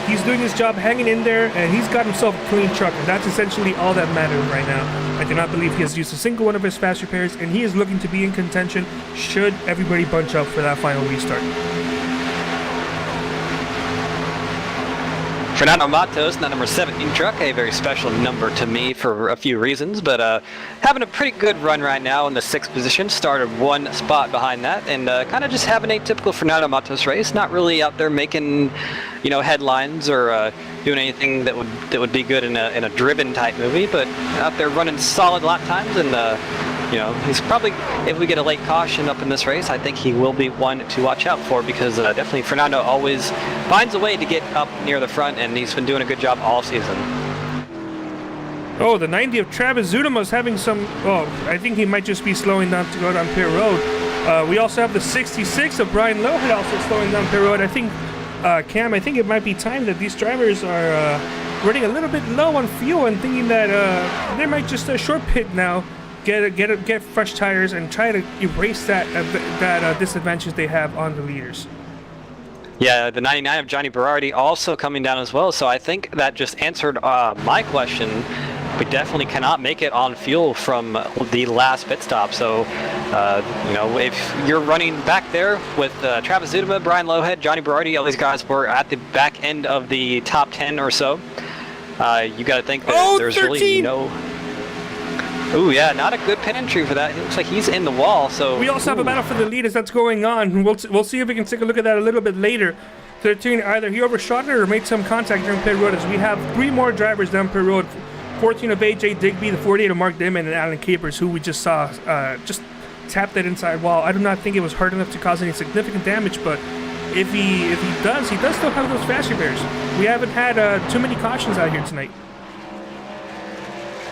He's doing his job, hanging in there, and he's got himself a clean truck, and that's essentially all that matters right now. I do not believe he has used a single one of his fast repairs, and he is looking to be in contention should everybody bunch up for that final restart. Fernando Matos, that number 17 truck, a very special number to me for a few reasons, but having a pretty good run right now in the 6th position, started 1 spot behind that, and kind of just having a typical Fernando Matos race, not really out there making, headlines or doing anything that would be good in a driven type movie, but out there running solid lap times, and he's probably, if we get a late caution up in this race, I think he will be one to watch out for, because definitely Fernando always finds a way to get up near the front, and he's been doing a good job all season. Oh, the 90 of Travis Zudema is having some, I think he might just be slowing down to go down pit road. We also have the 66 of Brian Lowhead also slowing down pit road. I think, Cam, I think it might be time that these drivers are running a little bit low on fuel and thinking that they might just short pit now, get fresh tires, and try to erase that disadvantage they have on the leaders. Yeah, the 99 of Johnny Berardi also coming down as well, so I think that just answered my question. We definitely cannot make it on fuel from the last pit stop, so if you're running back there with Travis Zudema, Brian Lowhead, Johnny Berardi, all these guys were at the back end of the top 10 or so, you got to think that there's 13. Really no... Ooh, yeah, not a good pin entry for that. It looks like he's in the wall, so... We also have a battle for the lead as that's going on. We'll see if we can take a look at that a little bit later. 13, either he overshot it or made some contact during pit road, as we have 3 more drivers down pit road. 14 of AJ Digby, the 48 of Mark Damon, and Alan Capers, who we just saw just tap that inside wall. I do not think it was hard enough to cause any significant damage, but if he does still have those fast repairs. We haven't had too many cautions out here tonight.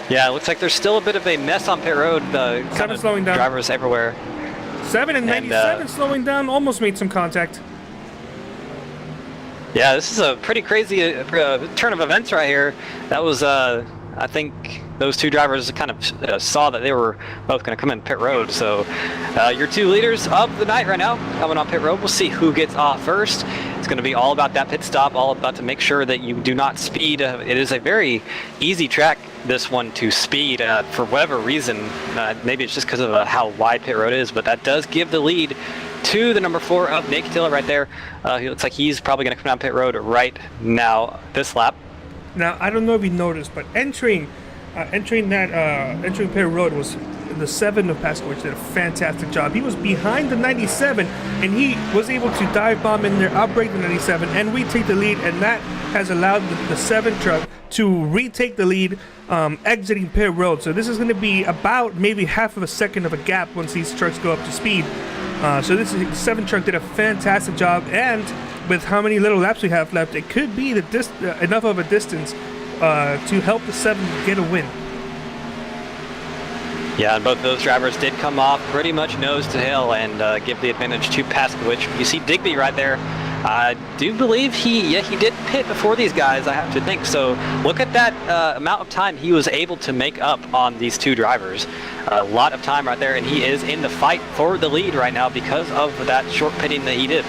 Yeah, it looks like there's still a bit of a mess on pit road. 7 slowing down. Drivers everywhere. 7 and 97 slowing down, almost made some contact. Yeah, this is a pretty crazy turn of events right here. That was, I think, those two drivers kind of saw that they were both going to come in pit road. So your two leaders of the night right now coming on pit road. We'll see who gets off first. It's going to be all about that pit stop, all about to make sure that you do not speed. It is a very easy track, this one, to speed for whatever reason. Maybe it's just because of how wide pit road is, but that does give the lead to the number 4 of Nate Catilla right there. He looks like he's probably going to come down pit road right now this lap. Now, I don't know if you noticed, but entering pit road was the 7 of Pascowicz did a fantastic job. He was behind the 97, and he was able to dive bomb in there, outbrake the 97, and retake the lead, and that has allowed the 7 truck to retake the lead, exiting pit road. So this is going to be about maybe half of a second of a gap once these trucks go up to speed. So this 7 truck did a fantastic job, and with how many little laps we have left, it could be enough of a distance to help the 7 get a win. Yeah, and both those drivers did come off pretty much nose to tail and give the advantage to Pascowicz. You see Digby right there. I do believe he did pit before these guys, I have to think. So look at that amount of time he was able to make up on these two drivers. A lot of time right there, and he is in the fight for the lead right now because of that short pitting that he did.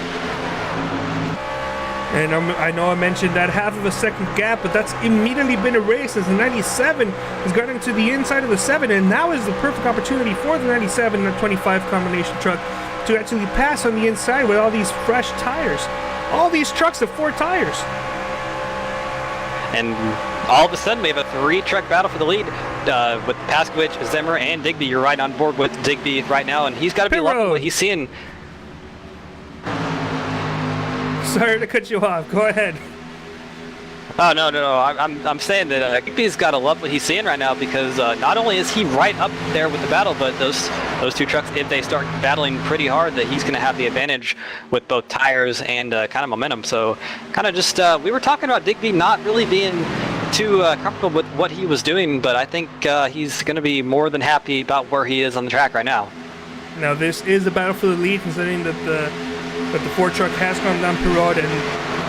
And I know I mentioned that half of a second gap, but that's immediately been erased as the 97 has gotten to the inside of the 7, and now is the perfect opportunity for the 97 and the 25 combination truck to actually pass on the inside with all these fresh tires. All these trucks have 4 tires. And all of a sudden, we have a 3-truck battle for the lead with Pascowicz, Zimmer, and Digby. You're right on board with Digby right now, and he's got to be loving what he's seeing. Sorry to cut you off. Go ahead. Oh, no. I'm saying that Digby's got to love what he's seeing right now because not only is he right up there with the battle, but those two trucks, if they start battling pretty hard, that he's going to have the advantage with both tires and kind of momentum. So kind of just, we were talking about Digby not really being too comfortable with what he was doing, but I think he's going to be more than happy about where he is on the track right now. Now, this is a battle for the lead, considering that the 4 truck has gone down pit road, and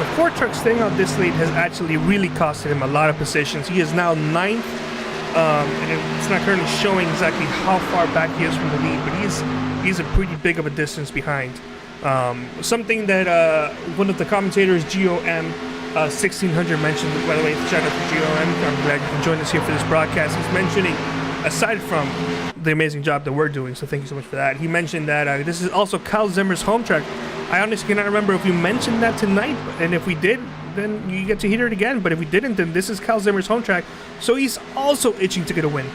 the 4 truck staying on this lead has actually really costed him a lot of positions. He is now 9th, and it's not currently showing exactly how far back he is from the lead, but he's a pretty big of a distance behind. Something that one of the commentators, GOM 1600, mentioned, by the way, shout out to GOM, I'm glad you can join us here for this broadcast. He's mentioning, aside from the amazing job that we're doing, so thank you so much for that, he mentioned that this is also Kyle Zimmer's home track. I honestly cannot remember if we mentioned that tonight, and if we did, then you get to hear it again, but if we didn't, then this is Kyle Zimmer's home track, so he's also itching to get a win.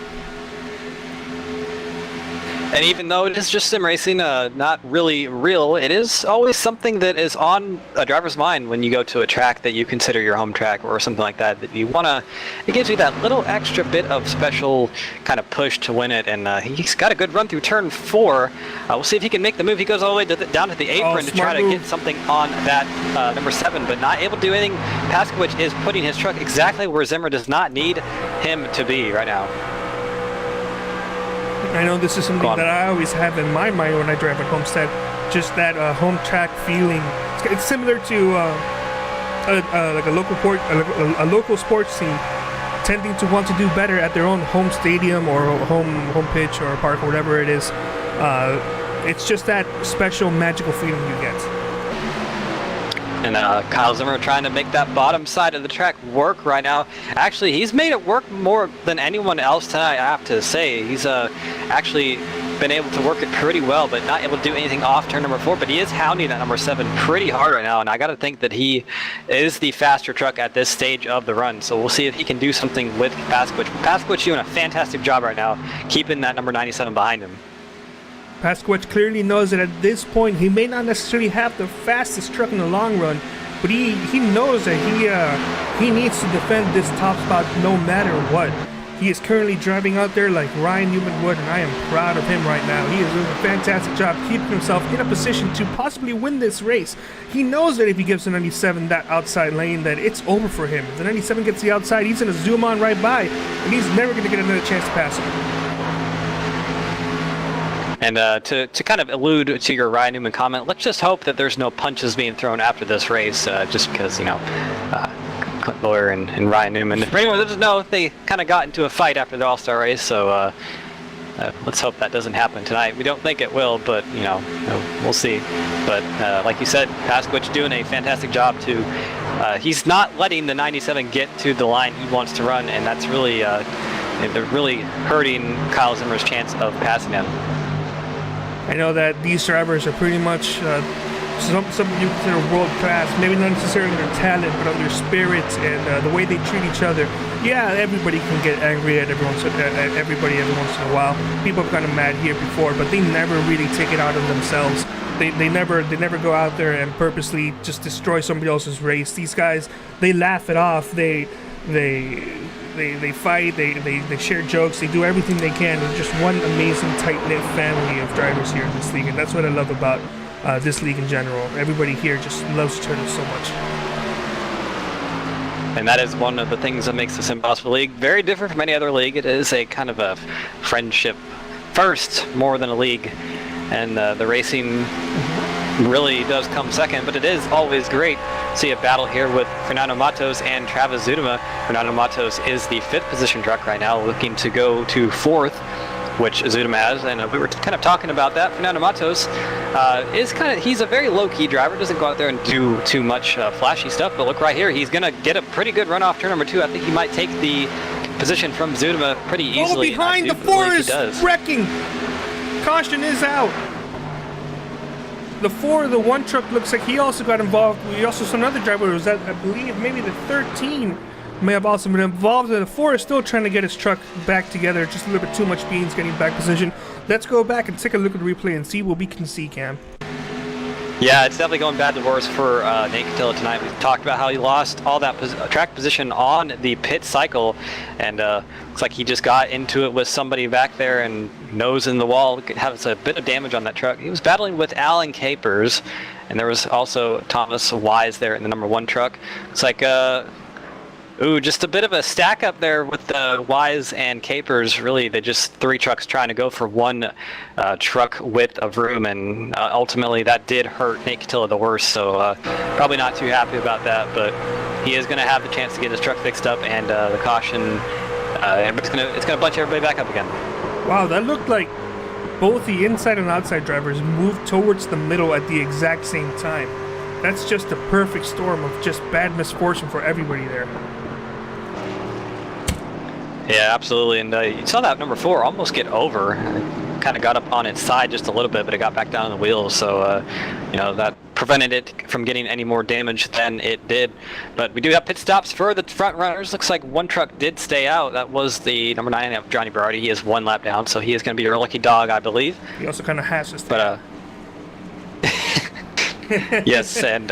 And even though it is just sim racing, not really real, it is always something that is on a driver's mind when you go to a track that you consider your home track or something like that. That you wanna, it gives you that little extra bit of special kind of push to win it. And he's got a good run through turn 4. We'll see if he can make the move. He goes all the way down to the apron to try to get something on that number 7, but not able to do anything. Pascowicz is putting his truck exactly where Zimmer does not need him to be right now. I know this is something that I always have in my mind when I drive at Homestead, just that home track feeling. It's similar to like a local sports team tending to want to do better at their own home stadium or home pitch or park or whatever it is. It's just that special magical feeling you get. And Kyle Zimmer trying to make that bottom side of the track work right now. Actually, he's made it work more than anyone else tonight, I have to say. He's actually been able to work it pretty well, but not able to do anything off turn number 4. But he is hounding that number 7 pretty hard right now, and I got to think that he is the faster truck at this stage of the run. So we'll see if he can do something with Pascowicz. Pascowicz doing a fantastic job right now, keeping that number 97 behind him. Pascowicz clearly knows that at this point he may not necessarily have the fastest truck in the long run, but he knows that he needs to defend this top spot no matter what. He is currently driving out there like Ryan Newman would, and I am proud of him right now. He is doing a fantastic job keeping himself in a position to possibly win this race. He knows that if he gives the 97 that outside lane, that it's over for him. If the 97 gets the outside, he's going to zoom on right by, and he's never going to get another chance to pass him. And to kind of allude to your Ryan Newman comment, let's just hope that there's no punches being thrown after this race, just because, you know, Clint Boyer and Ryan Newman. For anyone that doesn't know, they kind of got into a fight after the All-Star race, so let's hope that doesn't happen tonight. We don't think it will, but we'll see. But like you said, Paskowicz doing a fantastic job too. He's not letting the 97 get to the line he wants to run, and that's really they're really hurting Kyle Zimmer's chance of passing him. I know that these drivers are pretty much some you consider world class, maybe not necessarily in their talent, but on their spirits and the way they treat each other. Yeah, everybody can get angry at everybody every once in a while. People have gotten mad here before, but they never really take it out on themselves. They never go out there and purposely just destroy somebody else's race. These guys, they laugh it off. They fight. They share jokes. They do everything they can. They're just one amazing tight-knit family of drivers here in this league, and that's what I love about this league in general. Everybody here just loves each other so much. And that is one of the things that makes the SimPossible League very different from any other league. It is a kind of a friendship first, more than a league. And the racing really does come second, but it is always great to see a battle here with Fernando Matos and Travis Zudema. Fernando Matos is the 5th position truck right now, looking to go to 4th, which Zudema has, and we were kind of talking about that. Fernando Matos he's a very low-key driver, doesn't go out there and do too much flashy stuff, but look right here, he's going to get a pretty good run off turn number 2. I think he might take the position from Zudema pretty easily. Oh, behind the forest, wrecking! Caution is out. The 1 truck looks like he also got involved. We also saw another driver who was at, I believe, maybe the 13 may have also been involved. The 4 is still trying to get his truck back together. Just a little bit too much beans getting back position. Let's go back and take a look at the replay and see what we can see, Cam. Yeah, it's definitely going bad to worse for Nate Catilla tonight. We talked about how he lost all that track position on the pit cycle, and looks like he just got into it with somebody back there and nose in the wall. Has a bit of damage on that truck. He was battling with Alan Capers, and there was also Thomas Wise there in the number 1 truck. It's like just a bit of a stack up there with the Wise and Capers. Really, they just 3 trucks trying to go for 1 truck width of room, and ultimately that did hurt Nate Catilla the worst. So probably not too happy about that, but he is going to have the chance to get his truck fixed up, and the caution, it's gonna bunch everybody back up again. Wow, that looked like both the inside and outside drivers moved towards the middle at the exact same time. That's just a perfect storm of just bad misfortune for everybody there. Yeah, absolutely, and you saw that number 4 almost get over. Kind of got up on its side just a little bit, but it got back down on the wheels, so that prevented it from getting any more damage than it did. But we do have pit stops for the front runners. Looks like 1 truck did stay out. That was the number 9 of Johnny Berardi. He is 1 lap down, so he is going to be your lucky dog, I believe. He also kind of has this thing. But yes, and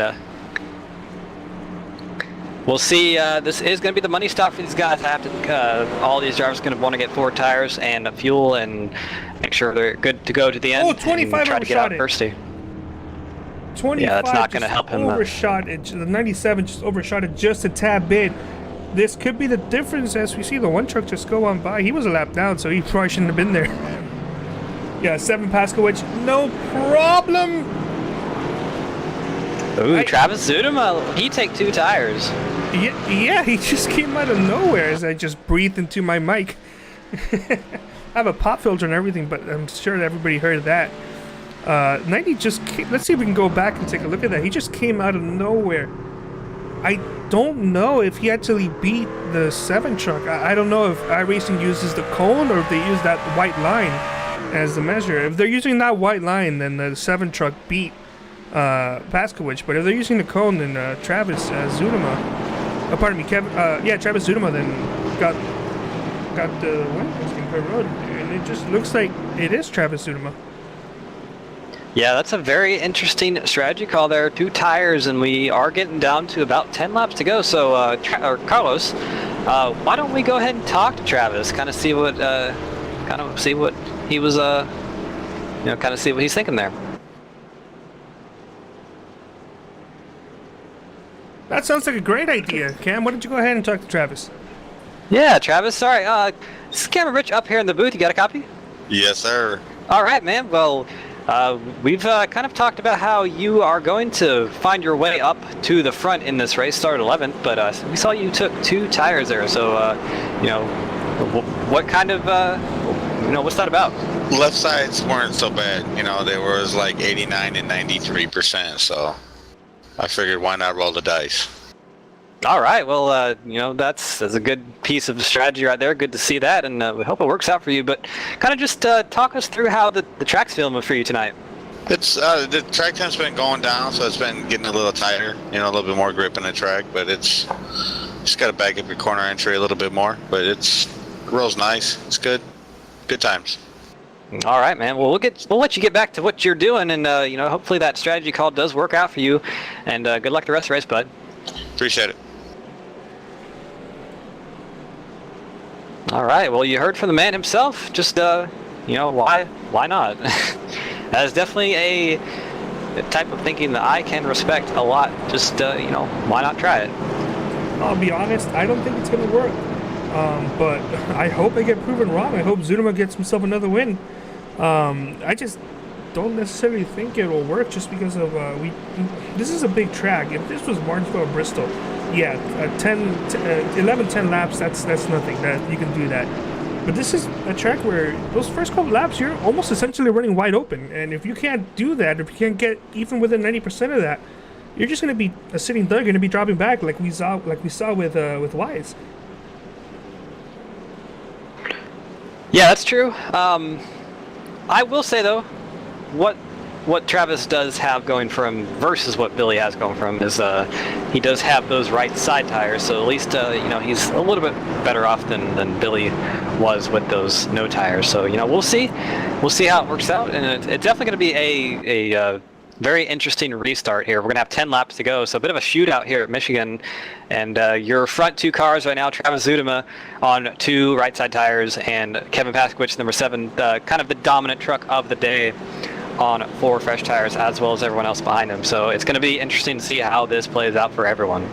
we'll see. This is going to be the money stop for these guys. I have to. All these drivers are going to want to get 4 tires and fuel and make sure they're good to go to the end. Oh, 25 and try to get out overshot first. 25 yeah, that's not going to help him. Overshot it. The 97 just overshot it just a tad bit. This could be the difference as we see the 1 truck just go on by. He was a lap down, so he probably shouldn't have been there. Yeah, 7 Paskowicz, no problem. Ooh, Travis Zudema, he take 2 tires. Yeah, he just came out of nowhere as I just breathed into my mic. I have a pop filter and everything, but I'm sure that everybody heard that. 90 just came, let's see if we can go back and take a look at that. He just came out of nowhere. I don't know if he actually beat the 7 truck. I don't know if iRacing uses the cone or if they use that white line as the measure. If they're using that white line, then the 7 truck beat Paskowicz, but if they're using the cone, then Travis Zudema, pardon me, Travis Zudema then got the win per road, and it just looks like it is Travis Zudema. Yeah, that's a very interesting strategy call there. 2 tires, and we are getting down to about 10 laps to go. So, Carlos, why don't we go ahead and talk to Travis, kind of see what he was, kind of see what he's thinking there. That sounds like a great idea, Cam. Why don't you go ahead and talk to Travis? Yeah, Travis. Sorry, this is Cameron Rich up here in the booth. You got a copy? Yes, sir. All right, man. Well, We've kind of talked about how you are going to find your way up to the front in this race, started 11th, but we saw you took 2 tires there. So, you know, what kind of, you know, what's that about? Left sides weren't so bad. You know, they was like 89 and 93%. So I figured, why not roll the dice? All right. Well, you know, that's a good piece of strategy right there. Good to see that, and we hope it works out for you. But kind of just talk us through how the track's feeling for you tonight. It's the track time's been going down, so it's been getting a little tighter. You know, a little bit more grip in the track, but it's just got to back up your corner entry a little bit more. But it rolls nice. It's good. Good times. All right, man. Well, we'll let you get back to what you're doing, and you know, hopefully that strategy call does work out for you. And good luck the rest of the race, bud. Appreciate it. All right. Well, you heard from the man himself. Just you know, why not? That is definitely a type of thinking that I can respect a lot. Just you know, why not try it? I'll be honest, I don't think it's going to work. But I hope I get proven wrong. I hope Zudema gets himself another win. I just don't necessarily think it will work just because of this is a big track. If this was Martinsville or Bristol, yeah, 11-10 laps, that's nothing. That you can do that. But this is a track where those first couple laps, you're almost essentially running wide open. And if you can't do that, if you can't get even within 90% of that, you're just going to be a sitting duck. You're going to be dropping back like we saw with Wise. Yeah, that's true. I will say though, what Travis does have going for him versus what Billy has going for him is he does have those right side tires, so at least you know, he's a little bit better off than Billy was with those no tires. So you know, we'll see how it works out, and it's definitely going to be a very interesting restart here. We're going to have 10 laps to go, so a bit of a shootout here at Michigan. And your front 2 cars right now, Travis Zudema on 2 right side tires, and Kevin Paskowicz, number 7, kind of the dominant truck of the day on 4 fresh tires, as well as everyone else behind him. So it's going to be interesting to see how this plays out for everyone.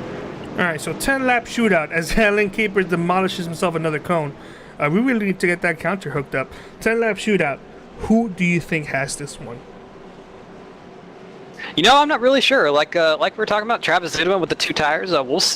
All right, so 10-lap shootout as Alan Capers demolishes himself another cone. We really need to get that counter hooked up. 10-lap shootout. Who do you think has this one? You know, I'm not really sure. Like we were talking about, Travis Zudema with the 2 tires.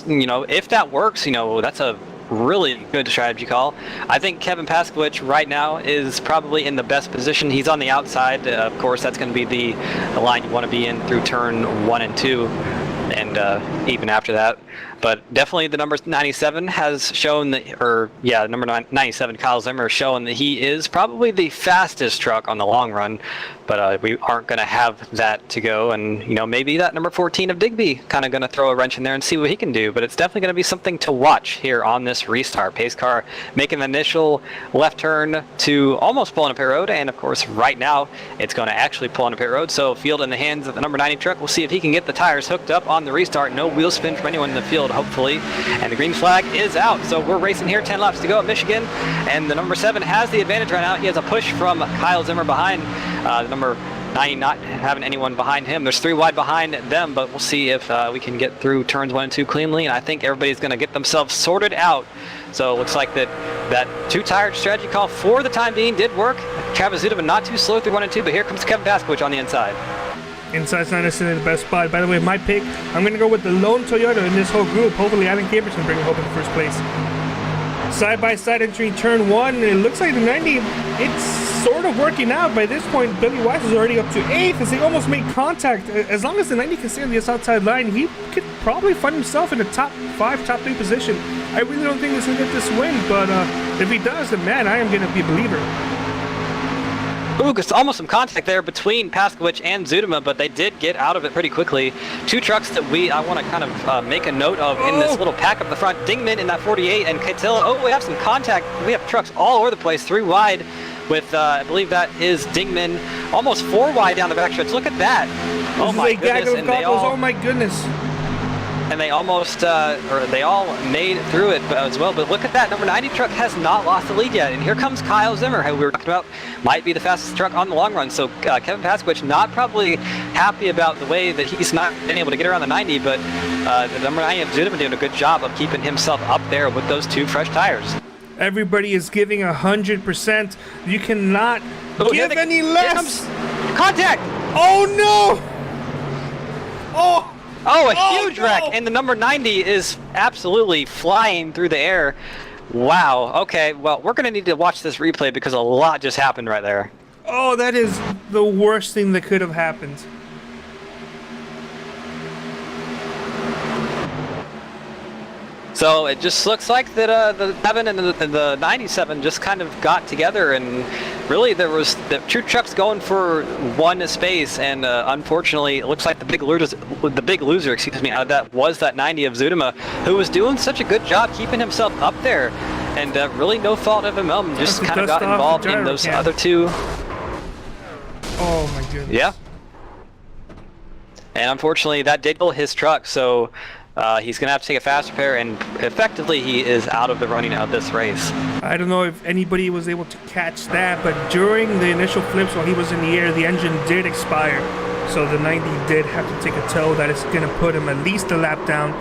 You know, if that works, you know, that's a really good strategy call. I think Kevin Paskowicz right now is probably in the best position. He's on the outside. Of course, that's going to be the line you want to be in through turn 1 and 2, and even after that. But definitely the number 97 has shown that, or yeah, number 97, Kyle Zimmer, has shown that he is probably the fastest truck on the long run. But we aren't going to have that to go, and you know, maybe that number 14 of Digby kind of going to throw a wrench in there and see what he can do. But it's definitely going to be something to watch here on this restart. Pace car making the initial left turn to almost pull on a pit road, and of course right now it's going to actually pull on a pit road. So field in the hands of the number 90 truck. We'll see if he can get the tires hooked up on the restart. No wheel spin from anyone in the field, hopefully. And the green flag is out. So we're racing here, 10 laps to go at Michigan, and the number 7 has the advantage right now. He has a push from Kyle Zimmer behind. The number 90 not having anyone behind him. There's 3 wide behind them, but we'll see if we can get through turns 1 and 2 cleanly, and I think everybody's going to get themselves sorted out. So it looks like that 2-tire strategy call for the time being did work. Travis Zudema not too slow through 1 and 2, but here comes Kevin Paskowicz on the inside. Inside's not necessarily the best spot. By the way, my pick, I'm going to go with the lone Toyota in this whole group. Hopefully Alan Capers can bring it home in first place. Side by side entering turn 1. It looks like the 90, it's sort of working out. By this point, Billy Wise is already up to 8th as they almost made contact. As long as the 90 can stay on this outside line, he could probably find himself in the top 5, top 3 position. I really don't think he's going to get this win, but if he does, then man, I am going to be a believer. Ooh, it's almost some contact there between Paskowicz and Zudema, but they did get out of it pretty quickly. 2 trucks that I want to kind of make a note of in this little pack up the front. Dingman in that 48 and Catillo. Oh, we have some contact. We have trucks all over the place. 3 wide with, I believe that is Dingman. Almost 4 wide down the back stretch. Look at that. Oh my goodness. And they all, oh my goodness. And they almost, or they all made it through it as well. But look at that, number 90 truck has not lost the lead yet. And here comes Kyle Zimmer, who we were talking about might be the fastest truck on the long run. So Kevin Paskowicz not probably happy about the way that he's not been able to get around the 90, but the number 90 of Zudema doing a good job of keeping himself up there with those 2 fresh tires. Everybody is giving 100%. You cannot give any less. Contact! Oh no! Oh! Oh, a Oh, huge no! wreck, and the number 90 is absolutely flying through the air. Wow. Okay, well, we're going to need to watch this replay because a lot just happened right there. Oh, that is the worst thing that could have happened. So it just looks like that the 7 and the 97 just kind of got together, and really there was the two trucks going for one space, and unfortunately it looks like the big loser, excuse me, out of that was that 90 of Zudema, who was doing such a good job keeping himself up there, and really no fault of him, just kind of got involved in those other two. Oh my goodness. Yeah. And unfortunately that did kill his truck, so he's going to have to take a fast repair, and effectively he is out of the running of this race. I don't know if anybody was able to catch that, but during the initial flips while he was in the air, the engine did expire. So the 90 did have to take a tow. That is going to put him at least a lap down,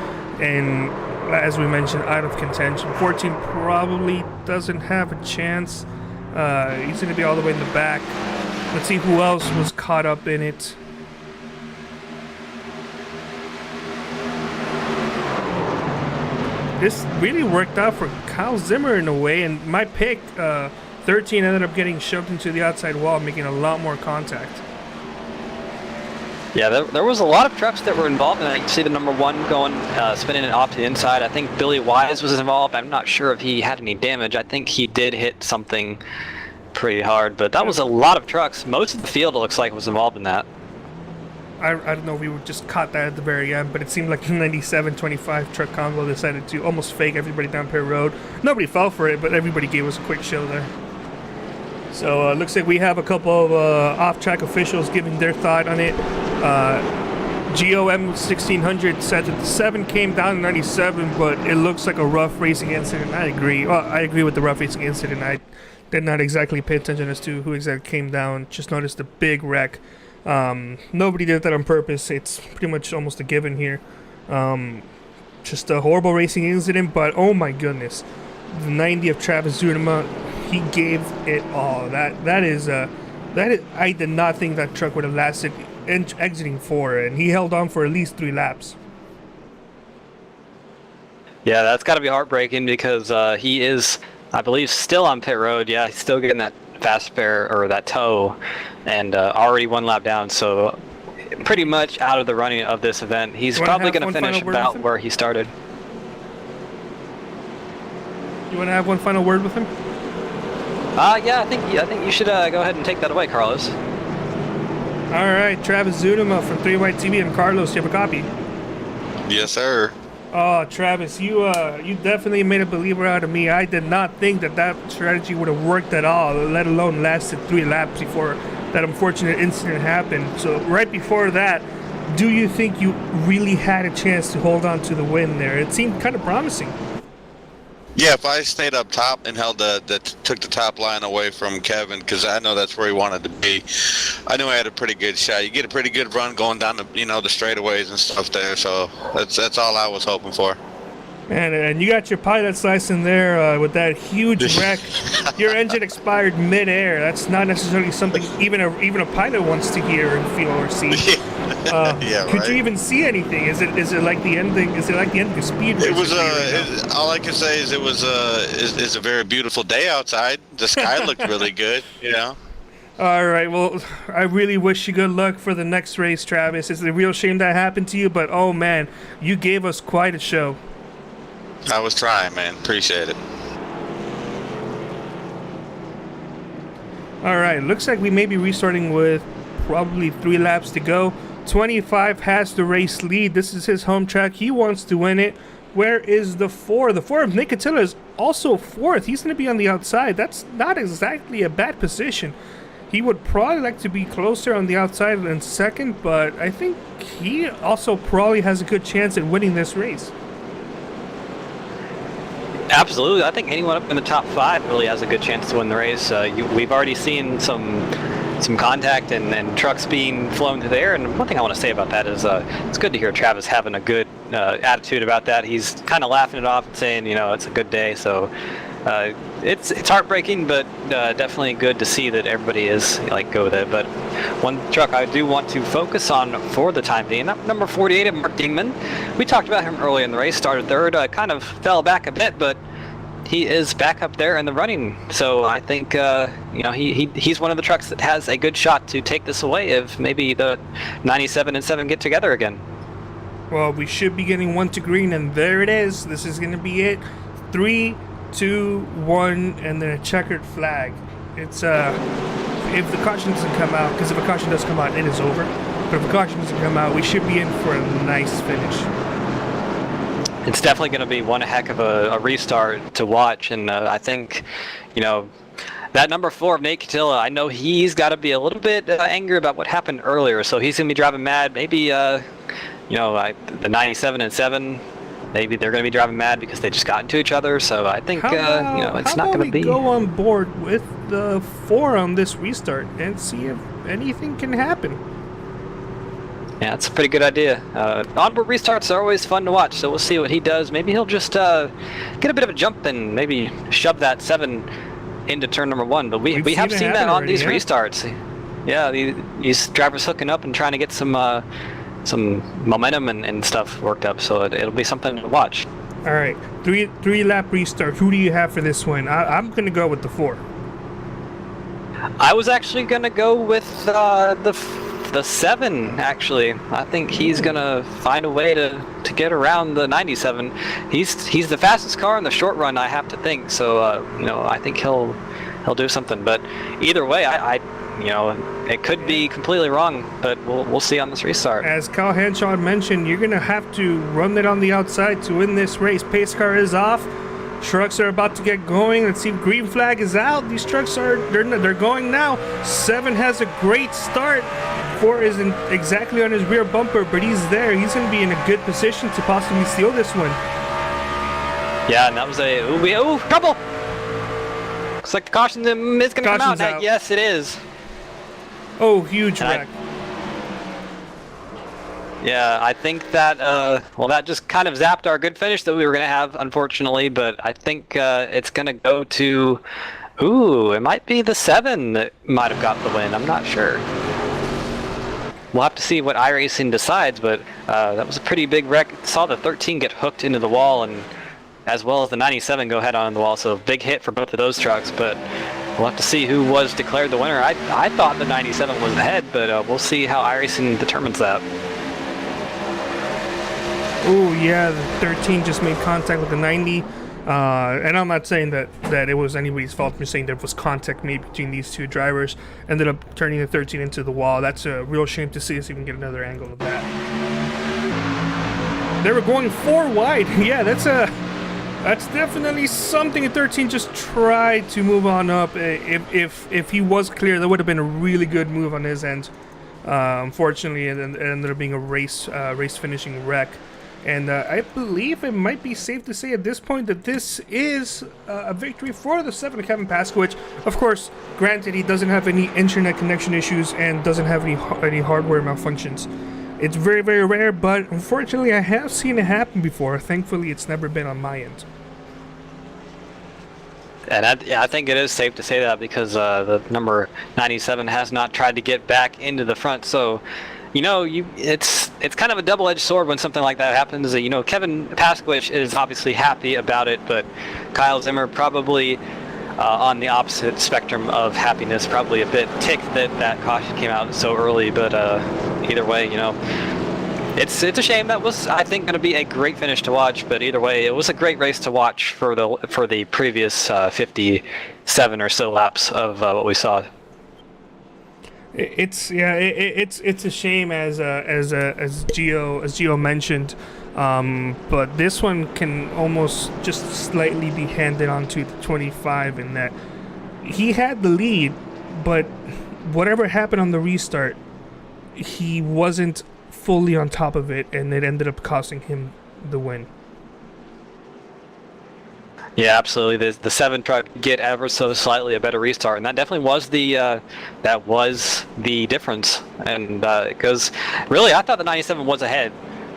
and as we mentioned, out of contention. 14 probably doesn't have a chance. He's going to be all the way in the back. Let's see who else was caught up in it. This really worked out for Kyle Zimmer in a way, and my pick, 13, ended up getting shoved into the outside wall, making a lot more contact. Yeah, there was a lot of trucks that were involved, and I can see the number 1 going, spinning it off to the inside. I think Billy Wise was involved. I'm not sure if he had any damage. I think he did hit something pretty hard, but that was a lot of trucks. Most of the field, it looks like, was involved in that. I don't know if we were just caught that at the very end, but it seemed like the 97-25 truck combo decided to almost fake everybody down Pitt Road. Nobody fell for it, but everybody gave us a quick show there. So it looks like we have a couple of off-track officials giving their thought on it. GOM 1600 said that the 7 came down to 97, but it looks like a rough racing incident. I agree. Well, I agree with the rough racing incident. I did not exactly pay attention as to who exactly came down. Just noticed the big wreck. Nobody did that on purpose. It's pretty much almost a given here. Just a horrible racing incident, but oh my goodness. The 90 of Travis Zudema, he gave it all. That is I did not think that truck would have lasted exiting 4, and he held on for at least 3 laps. Yeah, that's got to be heartbreaking because he is, I believe, still on pit road. Yeah, he's still getting that fast spare or that tow, and already 1 lap down, so pretty much out of the running of this event. He's probably going to finish about where he started. You want to have one final word with him? Yeah, I think you should go ahead and take that away, Carlos. All right, Travis Zudema from 3 White TV, and Carlos, do you have a copy? Yes, sir. Oh, Travis, you definitely made a believer out of me. I did not think that strategy would have worked at all, let alone lasted 3 laps before that unfortunate incident happened. So right before that, do you think you really had a chance to hold on to the win there? It seemed kind of promising. Yeah, if I stayed up top and held took the top line away from Kevin, because I know that's where he wanted to be, I knew I had a pretty good shot. You get a pretty good run going down the the straightaways and stuff there. So that's all I was hoping for. And you got your pilot's license there with that huge wreck. Your engine expired mid-air. That's not necessarily something even a pilot wants to hear and feel or see. Yeah, could right. you even see anything? Is it like the ending? Is it like the end of the speed race? It was all I can say is it was is a very beautiful day outside. The sky looked really good, All right, well, I really wish you good luck for the next race, Travis. It's a real shame that happened to you, but oh man, you gave us quite a show. I was trying, man. Appreciate it. All right, looks like we may be restarting with probably 3 laps to go. 25 has the race lead. This is his home track. He wants to win it. Where is the 4? The 4 of Nicotilla is also 4th. He's going to be on the outside. That's not exactly a bad position. He would probably like to be closer on the outside than 2nd, but I think he also probably has a good chance at winning this race. Absolutely. I think anyone up in the top 5 really has a good chance to win the race. We've already seen some contact and trucks being flown through the air. And one thing I want to say about that is it's good to hear Travis having a good attitude about that. He's kind of laughing it off and saying, it's a good day. So It's heartbreaking, but definitely good to see that everybody is like go with it. But one truck I do want to focus on for the time being, number 48 of Mark Dingman. We talked about him earlier in the race. Started third, kind of fell back a bit, but he is back up there in the running. So I think he's one of the trucks that has a good shot to take this away if maybe the 97 and 7 get together again. Well, we should be getting one to green, and there it is. This is going to be it. 3, 2, 1, and then a checkered flag. It's if the caution doesn't come out, because if a caution does come out, it is over. But if the caution doesn't come out, we should be in for a nice finish. It's definitely going to be one heck of a restart to watch, and I think, that number 4 of Nate Catilla, I know he's got to be a little bit angry about what happened earlier, so he's going to be driving mad. Maybe, the 97 and 7, maybe they're going to be driving mad because they just got into each other. So I think, it's not going to be. Go on board with the 4 on this restart and see if anything can happen. Yeah, that's a pretty good idea. Onboard restarts are always fun to watch, so we'll see what he does. Maybe he'll just get a bit of a jump and maybe shove that 7 into turn number 1. But we have seen that on these restarts. Yeah, these drivers hooking up and trying to get some momentum and stuff worked up. So it'll be something to watch. All right, three lap restart. Who do you have for this one? I'm gonna go with the 4. I was actually gonna go with the 7. Actually, I think he's gonna find a way to get around the 97. He's the fastest car in the short run, I have to think. So I think he'll do something. But either way, I it could be completely wrong, but we'll see on this restart. As Kyle Henshaw mentioned, you're gonna have to run it on the outside to win this race. Pace car is off. Trucks are about to get going. Let's see if green flag is out. These trucks they're going now. 7 has a great start. 4 isn't exactly on his rear bumper, but he's there. He's gonna be in a good position to possibly steal this one. Yeah, and that was trouble. Looks like the caution is gonna come out. Out. Yes, it is. Oh, huge wreck. Yeah, I think that, that just kind of zapped our good finish that we were going to have, unfortunately, but I think it's going to go to, it might be the 7 that might have got the win. I'm not sure. We'll have to see what iRacing decides, but that was a pretty big wreck. Saw the 13 get hooked into the wall, and as well as the 97 go head on the wall, so big hit for both of those trucks, but we'll have to see who was declared the winner. I thought the 97 was ahead, but we'll see how iRacing determines that. Oh yeah, the 13 just made contact with the 90. And I'm not saying that it was anybody's fault. I'm just saying there was contact made between these two drivers. Ended up turning the 13 into the wall. That's a real shame to see us even get another angle of that. They were going 4 wide. Yeah, that's definitely something. 13 just tried to move on up. If he was clear, that would have been a really good move on his end. Unfortunately, it ended up being a race finishing wreck. And I believe it might be safe to say at this point that this is a victory for the 7 of Kevin Paskowicz. Of course, granted, he doesn't have any internet connection issues and doesn't have any hardware malfunctions. It's very, very rare, but unfortunately, I have seen it happen before. Thankfully, it's never been on my end. And I think it is safe to say that because the number 97 has not tried to get back into the front. So, it's kind of a double-edged sword when something like that happens. Kevin Paskowicz is obviously happy about it, but Kyle Zimmer probably on the opposite spectrum of happiness, probably a bit ticked that caution came out so early. But either way, it's a shame. That was, I think, going to be a great finish to watch. But either way, it was a great race to watch for the previous 57 or so laps of what we saw. It's a shame as Gio mentioned, but this one can almost just slightly be handed on to the 25 in that he had the lead, but whatever happened on the restart, he wasn't fully on top of it, and it ended up costing him the win. Yeah, absolutely. The 7 truck get ever so slightly a better restart, and that definitely was the difference. And because really, I thought the 97 was ahead,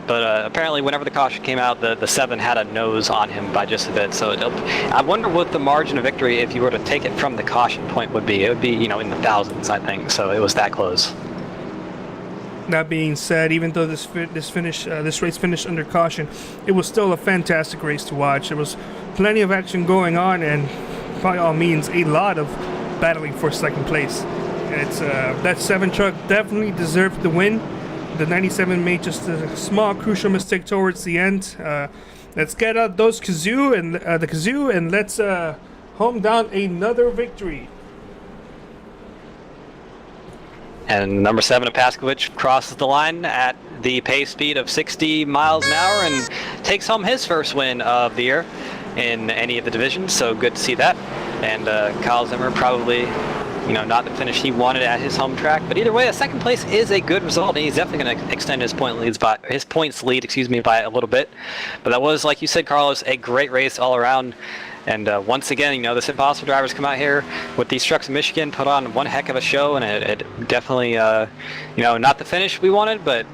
But apparently, whenever the caution came out, the 7 had a nose on him by just a bit. So I wonder what the margin of victory, if you were to take it from the caution point, would be. It would be, you know, in the thousands, I think. So it was that close. That being said, even though this race finished under caution, it was still a fantastic race to watch. There was plenty of action going on, and by all means, a lot of battling for second place. It's that 7 truck definitely deserved the win. The 97 made just a small crucial mistake towards the end. Let's get out those kazoo and let's home down another victory. And number 7 of Paskowicz crosses the line at the pace speed of 60 miles an hour and takes home his first win of the year in any of the divisions. So good to see that. And Kyle Zimmer probably, you know, not the finish he wanted at his home track, but either way, a second place is a good result, and he's definitely going to extend his points lead by a little bit. But that was, like you said, Carlos, a great race all around. And once again, you know, the SimPossible drivers come out here with these trucks in Michigan, put on one heck of a show, and it definitely, you know, not the finish we wanted, but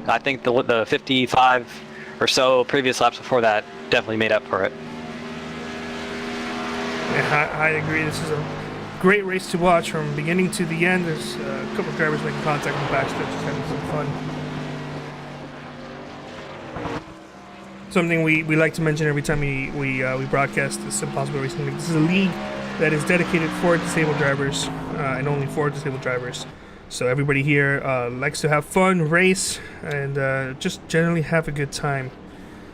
I think the 55 or so previous laps before that definitely made up for it. Yeah, I agree. This is a great race to watch from beginning to the end. There's a couple of drivers making contact in the backstretch, just having some fun. Something we like to mention every time we broadcast the SimPossible Racing League. This is a league that is dedicated for disabled drivers and only for disabled drivers. So everybody here likes to have fun, race, and just generally have a good time.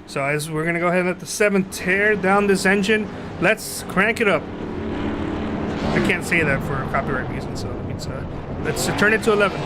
So as we're going to go ahead and let the 7 tear down this engine, let's crank it up. I can't say that for copyright reasons, so it means, let's turn it to 11.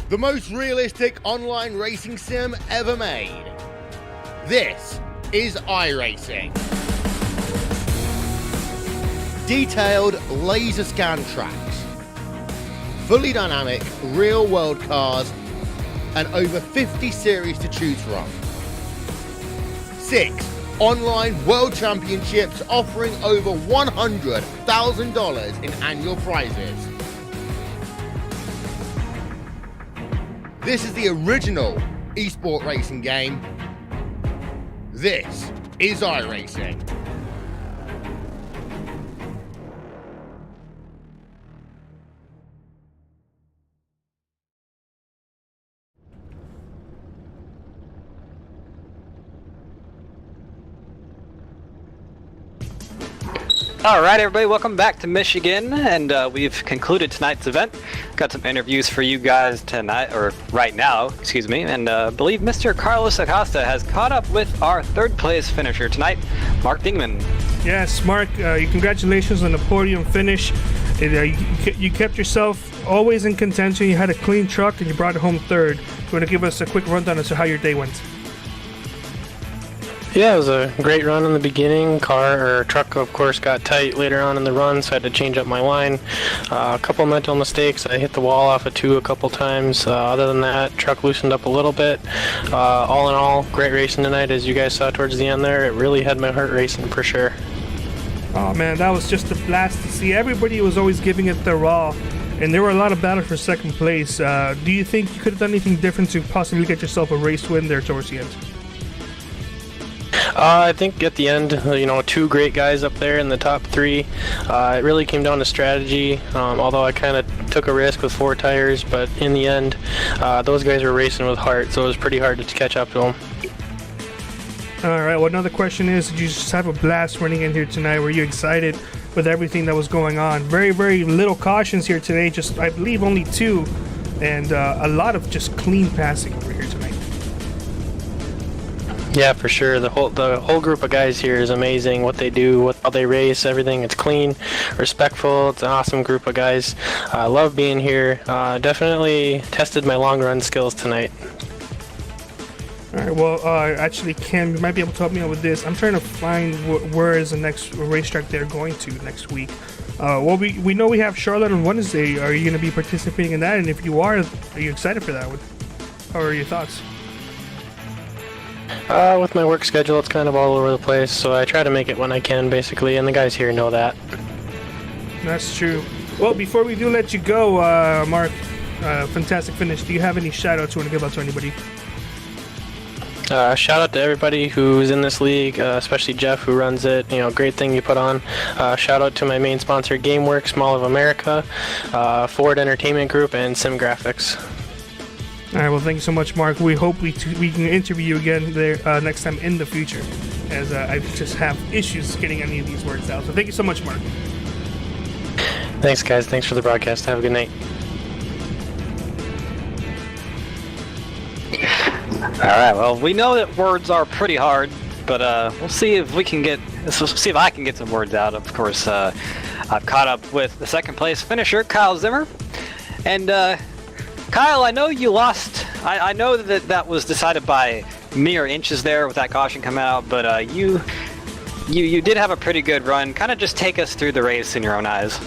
The most realistic online racing sim ever made. This is iRacing. Detailed laser scan tracks, fully dynamic real world cars, and over 50 series to choose from. 6 online world championships offering over $100,000 in annual prizes. This is the original esport racing game. This is iRacing. All right, everybody, welcome back to Michigan, and we've concluded tonight's event. Got some interviews for you guys tonight, or right now, excuse me, and I believe Mr. Carlos Acosta has caught up with our third place finisher tonight, Mark Dingman. Yes, Mark, congratulations on the podium finish. You kept yourself always in contention. You had a clean truck, and you brought it home third. You want to give us a quick rundown as to how your day went? Yeah, it was a great run in the beginning. Truck, of course, got tight later on in the run, so I had to change up my line. A couple mental mistakes. I hit the wall off of two a couple times. Other than that, truck loosened up a little bit. All in all, great racing tonight. As you guys saw towards the end there, it really had my heart racing for sure. Oh man, that was just a blast to see. Everybody was always giving it their all, and there were a lot of battles for second place. Do you think you could have done anything different to possibly get yourself a race win there towards the end? I think at the end, two great guys up there in the top three. It really came down to strategy, although I kind of took a risk with four tires, but in the end, those guys were racing with heart, so it was pretty hard to catch up to them. All right, well, another question is, did you just have a blast running in here tonight? Were you excited with everything that was going on? Very, very little cautions here today, just I believe only two, and a lot of just clean passing over here tonight. Yeah, for sure. The whole group of guys here is amazing. What they do, how they race, everything. It's clean, respectful. It's an awesome group of guys. I love being here. Definitely tested my long run skills tonight. All right, well, actually, Cam, you might be able to help me out with this. I'm trying to find where is the next racetrack they're going to next week. Well, we know we have Charlotte on Wednesday. Are you going to be participating in that? And if you are you excited for that? How are your thoughts? With my work schedule, it's kind of all over the place, so I try to make it when I can, basically, and the guys here know that. That's true. Well, before we do let you go, Mark, fantastic finish. Do you have any shout-outs you want to give out to anybody? Shout out to everybody who's in this league, especially Jeff who runs it. Great thing you put on. Shout out to my main sponsor, GameWorks, Mall of America, Ford Entertainment Group, and Sim Graphics. All right, well, thank you so much, Mark. We hope we can interview you again there next time in the future, as I just have issues getting any of these words out. So thank you so much, Mark. Thanks, guys. Thanks for the broadcast. Have a good night. All right, well, we know that words are pretty hard, but we'll see if I can get some words out. Of course, I've caught up with the second place finisher, Kyle Zimmer, and Kyle, I know you lost. I know that was decided by mere inches there with that caution coming out, but you did have a pretty good run. Kind of just take us through the race in your own eyes.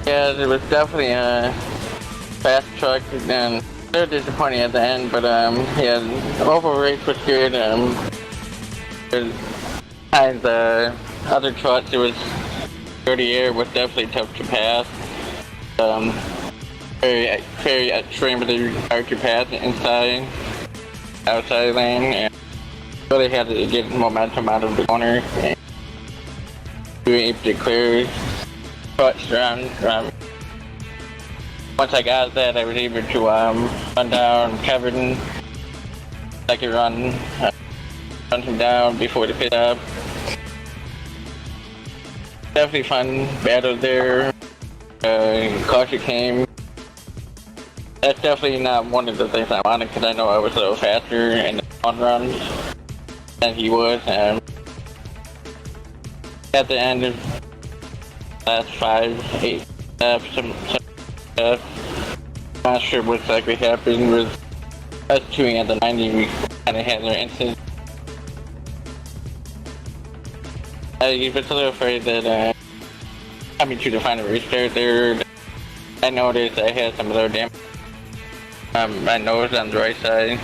Yeah, it was definitely a fast truck, and they're disappointing at the end, but yeah, the overall race was good. Behind the other trucks, it was dirty air, was definitely tough to pass. Very extremely hard to pass inside, outside lane, and really had to get momentum out of the corner. And we were able to clear trucks around. Once I got that, I was able to run down Kevin. Second run him down before the pit up. Definitely fun battle there. Caution came. That's definitely not one of the things I wanted, because I know I was a little faster in the long runs than he was. At the end of the last 5-8 laps, I'm not sure what exactly happened with us chewing at the 90. We kind of had our instance. I was a little afraid that coming to the final restart there, I noticed I had some low damage. My nose on the right side.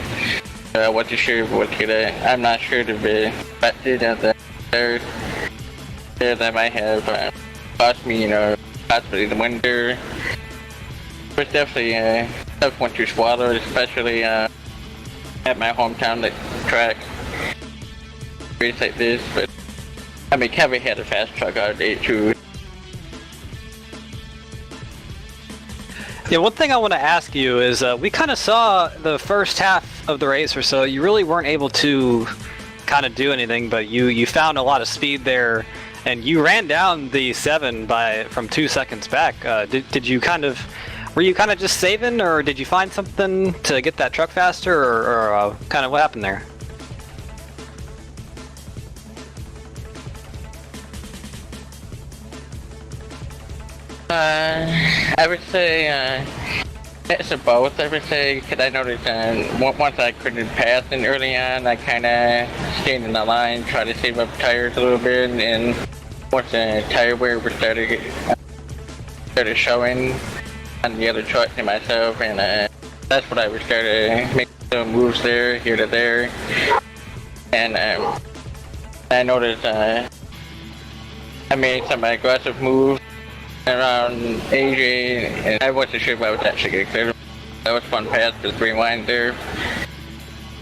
I wasn't sure what to get. I'm not sure to be affected at the there that might have cost me, possibly the winter. It was definitely a tough one to swallow, especially at my hometown track. Race like this, but I mean, Kevin had a fast truck out day too. Yeah, one thing I want to ask you is we kind of saw the first half of the race or so. You really weren't able to kind of do anything, but you found a lot of speed there, and you ran down the 7 from 2 seconds back. Did you were you kind of just saving, or did you find something to get that truck faster, or kind of what happened there? I would say it's a both. I would say because I noticed once I couldn't pass in early on, I kind of stayed in the line, tried to save up tires a little bit, and once the tire wear started showing on the other truck and myself, and that's what I was starting to make some moves there, here to there, and I noticed I made some aggressive moves around AJ, and I wasn't sure if I was actually getting clear. That was fun pass to 3 lines there.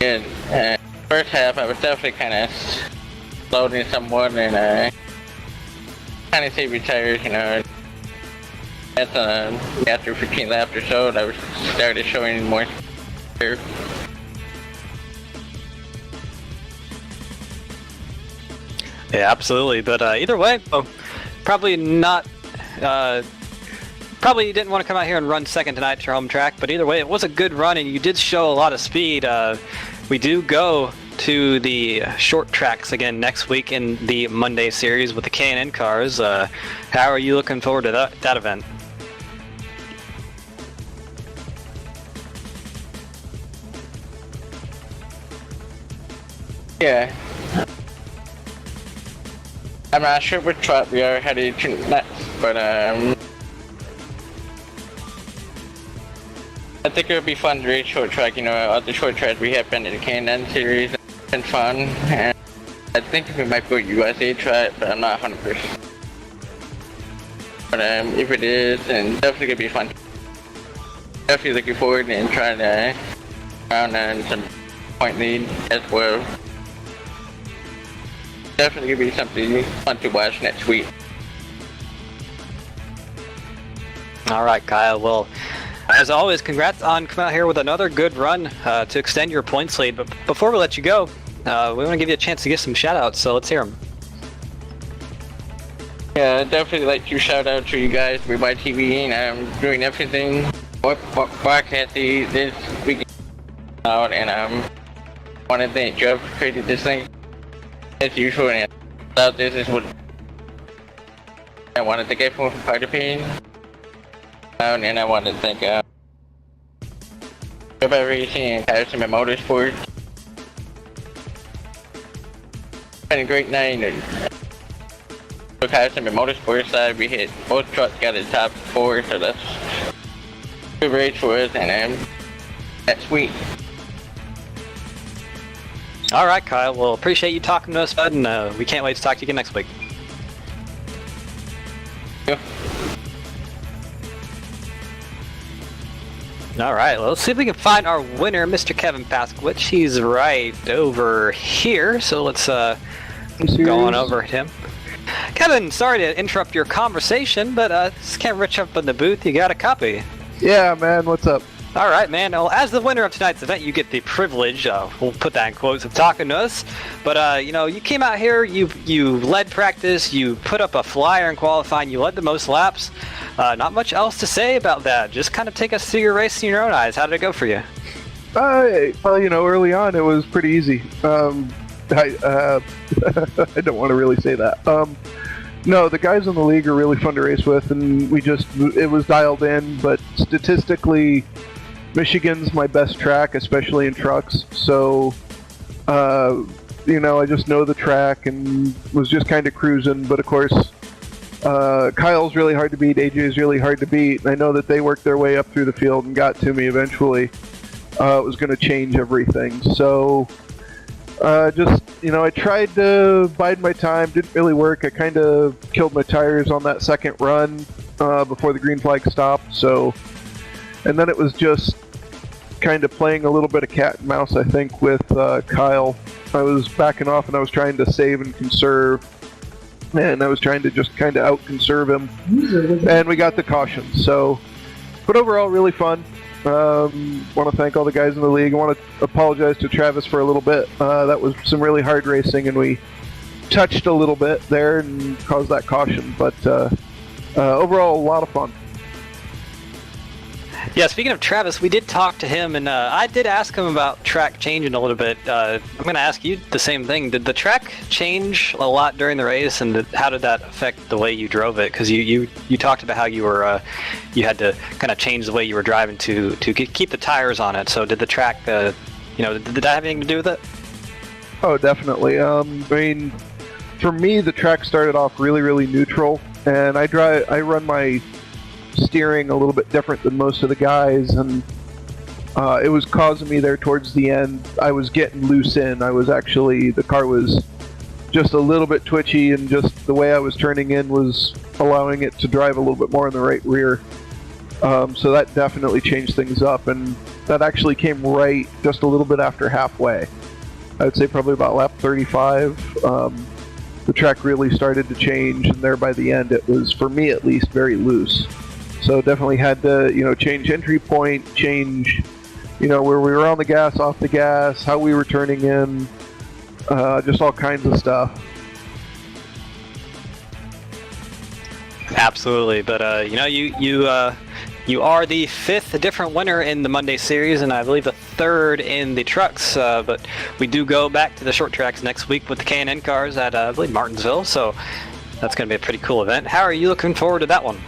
And first half, I was definitely kind of loading somewhat and kind of saving tires, That's after 15 laps or so, I was started showing more there. Yeah, absolutely. But either way, probably not. Probably didn't want to come out here and run second tonight at your home track, but either way, it was a good run, and you did show a lot of speed. We do go to the short tracks again next week in the Monday series with the K&N cars. How are you looking forward to that event? Yeah. I'm not sure which track we are headed to next, but I think it would be fun to race short track. Other short tracks we have been in the K&N series, it's been fun, and I think we might go USA track, but I'm not 100%. But if it is, then definitely gonna be fun. Definitely looking forward and trying to round on some point lead as well. Definitely gonna be something fun to watch next week. All right, Kyle. Well, as always, congrats on coming out here with another good run to extend your points lead. But before we let you go, we want to give you a chance to give some shout-outs, so let's hear them. Yeah, I'd definitely like to shout out to you guys for my TV, and I'm doing everything broadcasting this weekend out, and I want to thank Jeff for creating this thing. As usual, and this is what I wanted to get from participating. And I want to thank everybody racing and Patterson Motorsports. It's been a great night. For Patterson Motorsports side, we hit both trucks got the top 4, so that's a good race for us, and that's sweet. All right, Kyle. Well, appreciate you talking to us, bud, and we can't wait to talk to you again next week. Yeah. All right, well, let's see if we can find our winner, Mr. Kevin Paskowicz. He's right over here, so let's go on over to him. Kevin, sorry to interrupt your conversation, but this is Ken Rich up in the booth. You got a copy. Yeah, man, what's up? All right, man. Well, as the winner of tonight's event, you get the privilege, we'll put that in quotes, of talking to us. But, you came out here, you led practice, you put up a flyer in qualifying, you led the most laps. Not much else to say about that. Just kind of take us through your race in your own eyes. How did it go for you? Well, early on it was pretty easy. I don't want to really say that. No, the guys in the league are really fun to race with, and it was dialed in, but statistically, Michigan's my best track, especially in trucks, so I just know the track and was just kind of cruising. But of course, Kyle's really hard to beat. AJ's really hard to beat. And I know that they worked their way up through the field and got to me eventually. It was going to change everything. So I tried to bide my time. Didn't really work. I kind of killed my tires on that second run before the green flag stopped. So, and then it was just kind of playing a little bit of cat and mouse, I think, with Kyle. I was backing off and I was trying to save and conserve, and I was trying to just kind of out-conserve him, and we got the caution. So, but overall, really fun. Want to thank all the guys in the league. I want to apologize to Travis for a little bit. That was some really hard racing, and we touched a little bit there and caused that caution. But overall, a lot of fun. Yeah, speaking of Travis, we did talk to him, and I did ask him about track changing a little bit. I'm going to ask you the same thing. Did the track change a lot during the race, and how did that affect the way you drove it? Because you talked about how you were you had to kind of change the way you were driving to keep the tires on it. So did the track, did that have anything to do with it? Oh, definitely. I mean, for me, the track started off really, really neutral, and I run my steering a little bit different than most of the guys, and it was causing me there towards the end. I was getting loose in. The car was just a little bit twitchy, and just the way I was turning in was allowing it to drive a little bit more in the right rear. So that definitely changed things up, and that actually came right just a little bit after halfway. I would say probably about lap 35. The track really started to change, and there by the end it was, for me at least, very loose. So definitely had to, change entry point, change, where we were on the gas, off the gas, how we were turning in, just all kinds of stuff. Absolutely, but you are the 5th different winner in the Monday series, and I believe the 3rd in the trucks. But we do go back to the short tracks next week with the K&N cars at I believe Martinsville. So that's going to be a pretty cool event. How are you looking forward to that one?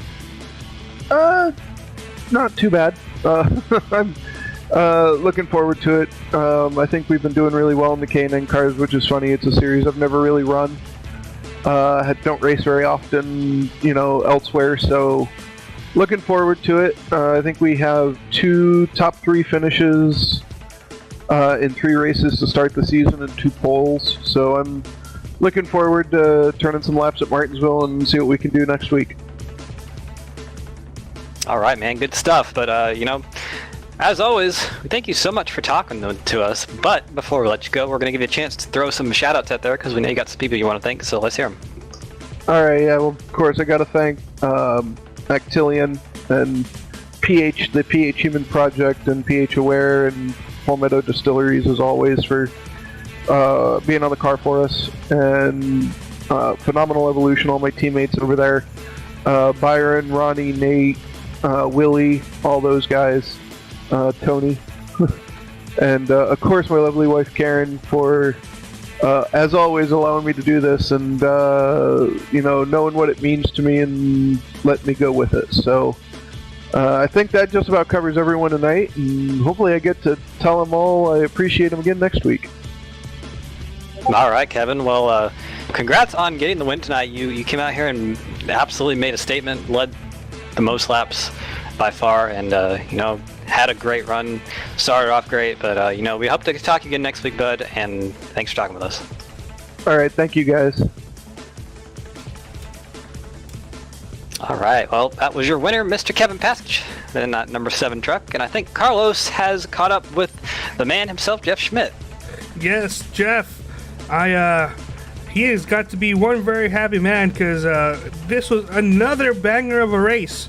Not too bad. I'm looking forward to it. I think we've been doing really well in the K&N cars, which is funny. It's a series I've never really run. Don't race very often, elsewhere, so looking forward to it. I think we have 2 top 3 finishes in 3 races to start the season and 2 poles, so I'm looking forward to turning some laps at Martinsville and see what we can do next week. All right, man, good stuff. But, as always, thank you so much for talking to us. But before we let you go, we're going to give you a chance to throw some shout-outs out there because we know you got some people you want to thank, so let's hear them. All right, yeah, well, of course, I got to thank Actilion and the PH Human Project and PH Aware and Palmetto Distilleries, as always, for being on the car for us. And Phenomenal Evolution, all my teammates over there. Byron, Ronnie, Nate, Willie, all those guys, Tony, and of course my lovely wife Karen for, as always, allowing me to do this and, knowing what it means to me and letting me go with it. So I think that just about covers everyone tonight, and hopefully I get to tell them all I appreciate them again next week. All right, Kevin. Well, congrats on getting the win tonight. You came out here and absolutely made a statement, led the most laps by far, and had a great run. Started off great, but we hope to talk again next week, bud. And thanks for talking with us. All right, thank you guys. All right, well, that was your winner, Mr. Kevin Paskich, in that number 7 truck, and I think Carlos has caught up with the man himself, Jeff Schmidt. Yes, Jeff. He has got to be one very happy man because this was another banger of a race.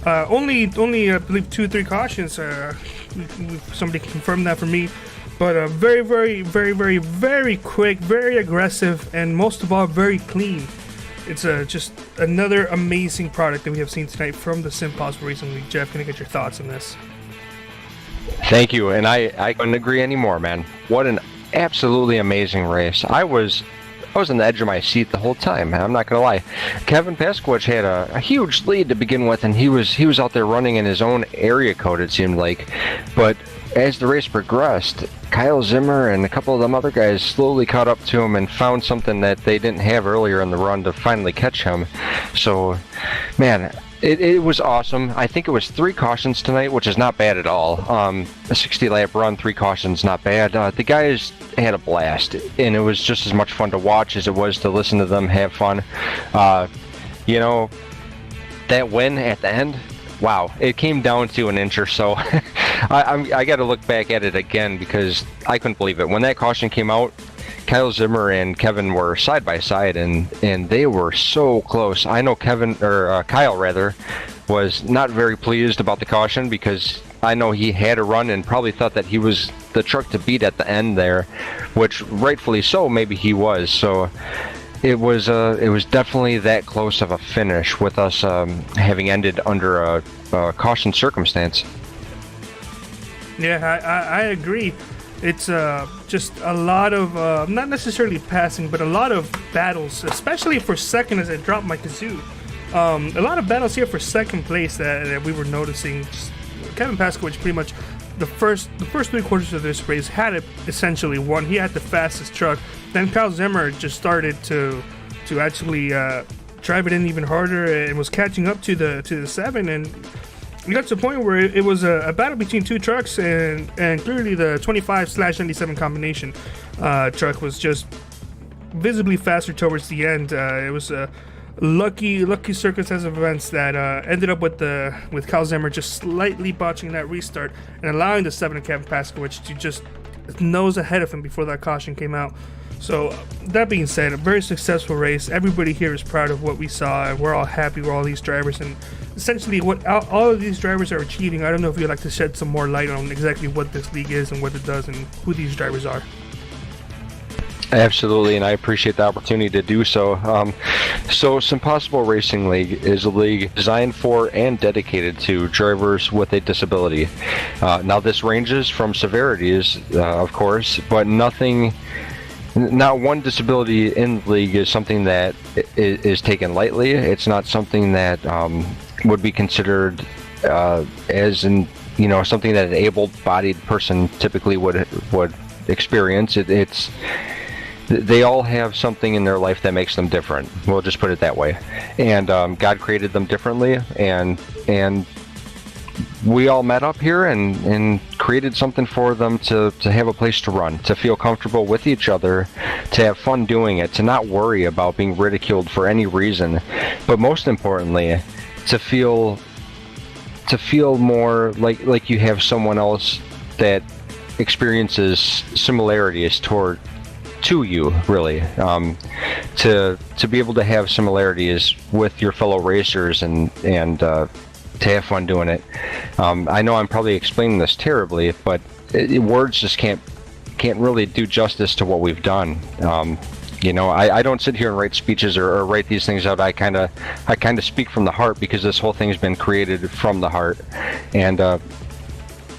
Only I believe 2-3 cautions. Somebody confirmed that for me. But very, very, very, very, very quick, very aggressive, and most of all, very clean. It's just another amazing product that we have seen tonight from the SimPossible Racing League. Jeff, can I get your thoughts on this? Thank you, and I couldn't agree anymore, man. What an absolutely amazing race. I was on the edge of my seat the whole time. I'm not gonna lie. Kevin Paskich had a huge lead to begin with, and he was out there running in his own area code, it seemed like. But as the race progressed, Kyle Zimmer and a couple of them other guys slowly caught up to him and found something that they didn't have earlier in the run to finally catch him. So, man, it was awesome. I think it was 3 cautions tonight, which is not bad at all. A 60-lap run, 3 cautions, not bad. The guys had a blast, and it was just as much fun to watch as it was to listen to them have fun. You know, that win at the end, wow, it came down to an inch or so. I got to look back at it again because I couldn't believe it. When that caution came out, Kyle Zimmer and Kevin were side by side, and they were so close. I know Kyle rather, was not very pleased about the caution because I know he had a run and probably thought that he was the truck to beat at the end there, which rightfully so, maybe he was. So it was definitely that close of a finish with us having ended under a caution circumstance. Yeah, I agree. It's just a lot of, not necessarily passing, but a lot of battles, especially for second as I dropped my kazoo. A lot of battles here for second place that we were noticing. Just Kevin Paskowicz pretty much the first 3 quarters of this race had it essentially won. He had the fastest truck. Then Kyle Zimmer just started to actually drive it in even harder and was catching up to the 7, and we got to a point where it was a battle between 2 trucks, and clearly the 25/97 combination truck was just visibly faster towards the end. It was a lucky circumstance of events that ended up with Kyle Zimmer just slightly botching that restart and allowing the 7 Kevin Paskowicz to just nose ahead of him before that caution came out. So that being said, a very successful race. Everybody here is proud of what we saw, and we're all happy with all these drivers and essentially what all of these drivers are achieving. I don't know if you'd like to shed some more light on exactly what this league is and what it does and who these drivers are. Absolutely, and I appreciate the opportunity to do so. So SimPossible Racing League is a league designed for and dedicated to drivers with a disability. Now this ranges from severities, of course, but not one disability in the league is something that is taken lightly. It's not something that would be considered as in, something that an able-bodied person typically would experience. They all have something in their life that makes them different. We'll just put it that way. And God created them differently, and we all met up here and created something for them to have a place to run, to feel comfortable with each other, to have fun doing it, to not worry about being ridiculed for any reason, but most importantly, to feel more like you have someone else that experiences similarities to you, really, to be able to have similarities with your fellow racers and to have fun doing it. I know I'm probably explaining this terribly, but words just can't really do justice to what we've done. I don't sit here and write speeches or write these things out. I kind of speak from the heart because this whole thing's been created from the heart, and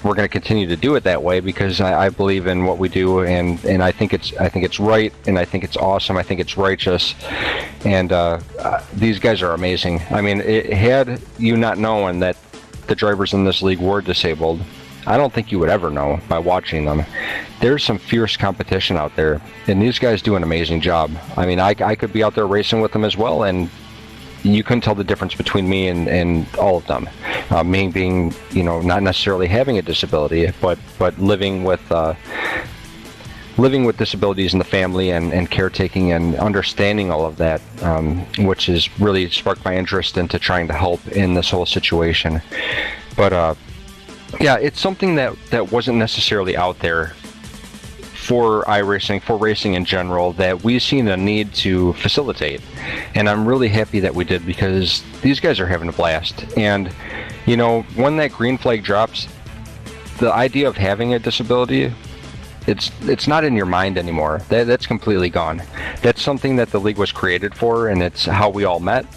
we're going to continue to do it that way because I believe in what we do, and I think it's right, and I think it's awesome. I think it's righteous, and these guys are amazing. I mean, had you not known that the drivers in this league were disabled, I don't think you would ever know by watching them. There's some fierce competition out there, and these guys do an amazing job. I mean, I could be out there racing with them as well, and you couldn't tell the difference between me and all of them. Me being, not necessarily having a disability, but living with disabilities in the family and caretaking and understanding all of that, which has really sparked my interest into trying to help in this whole situation. But yeah, it's something that wasn't necessarily out there for iRacing, for racing in general, that we've seen a need to facilitate. And I'm really happy that we did because these guys are having a blast. And, when that green flag drops, the idea of having a disability, it's not in your mind anymore. That's completely gone. That's something that the league was created for, and it's how we all met,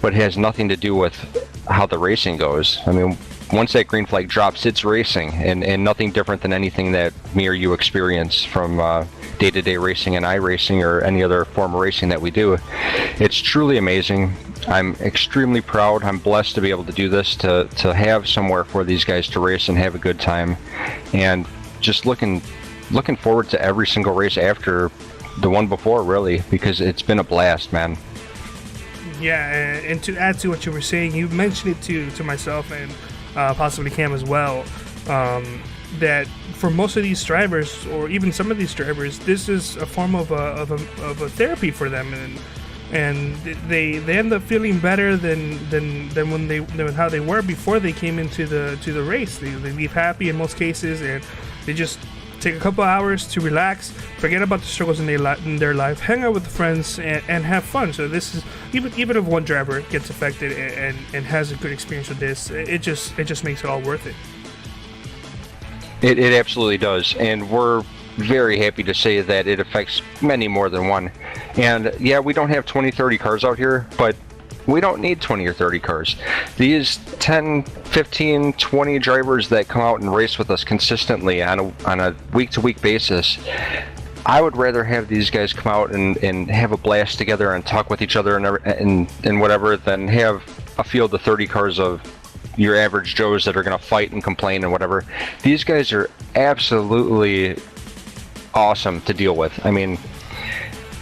but it has nothing to do with how the racing goes. I mean, once that green flag drops, it's racing, and nothing different than anything that me or you experience from day-to-day racing and iRacing or any other form of racing that we do. It's truly amazing. I'm extremely proud. I'm blessed to be able to do this, to have somewhere for these guys to race and have a good time, and just looking forward to every single race after the one before, really, because it's been a blast, man. Yeah, and to add to what you were saying, you mentioned it to myself and possibly Cam as well, that for most of these drivers, or even some of these drivers, this is a form of a therapy for them, and they end up feeling better than how they were before they came into the race. They leave happy in most cases, and they just take a couple hours to relax, forget about the struggles in their life, hang out with friends, and have fun. So this is even if one driver gets affected and has a good experience with this, it just makes it all worth it. It absolutely does, and we're very happy to say that it affects many more than one. And yeah, we don't have 20, 30 cars out here, but we don't need 20 or 30 cars. These 10, 15, 20 drivers that come out and race with us consistently on a week-to-week basis, I would rather have these guys come out and have a blast together and talk with each other and whatever, than have a field of 30 cars of your average Joes that are going to fight and complain and whatever. These guys are absolutely awesome to deal with. I mean,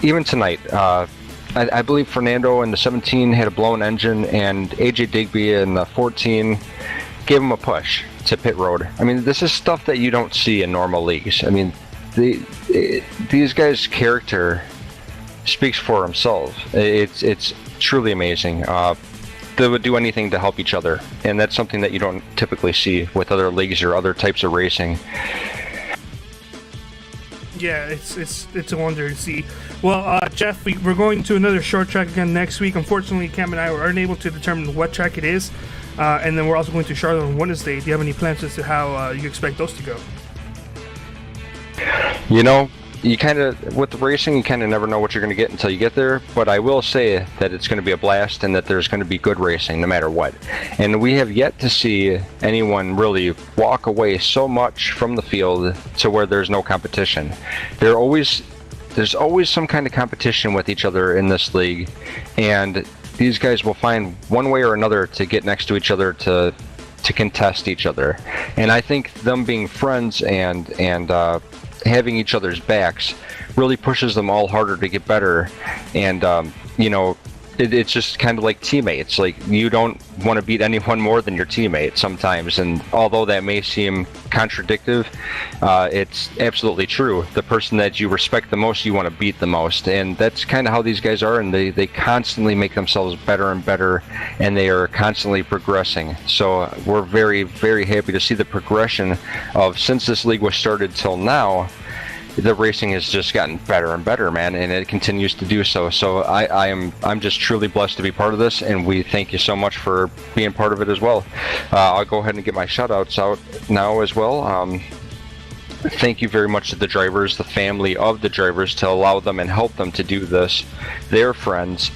even tonight, I believe Fernando in the 17 had a blown engine, and AJ Digby in the 14 gave him a push to pit road. I mean, this is stuff that you don't see in normal leagues. I mean, these guys' character speaks for themselves. It's truly amazing. They would do anything to help each other, and that's something that you don't typically see with other leagues or other types of racing. Yeah, it's a wonder to see. Well, Jeff, we're going to another short track again next week. Unfortunately, Cam and I were unable to determine what track it is, and then we're also going to Charlotte on Wednesday. Do you have any plans as to how you expect those to go? You know, you kind of, with the racing, you kind of never know what you're going to get until you get there, but I will say that it's going to be a blast and that there's going to be good racing no matter what. And we have yet to see anyone really walk away so much from the field to where there's no competition. There's always some kind of competition with each other in this league, and these guys will find one way or another to get next to each other to contest each other. And I think them being friends and having each other's backs really pushes them all harder to get better. And you know, it's just kind of like teammates. Like, you don't want to beat anyone more than your teammate sometimes, and although that may seem contradictory, it's absolutely true. The person that you respect the most, you want to beat the most, and that's kind of how these guys are, and they constantly make themselves better and better, and they are constantly progressing. So we're very, very happy to see the progression of, since this league was started till now, the racing has just gotten better and better, man, and it continues to do so. So I'm just truly blessed to be part of this, and we thank you so much for being part of it as well. I'll go ahead and get my shout-outs out now as well. Thank you very much to the drivers, the family of the drivers, to allow them and help them to do this. Their friends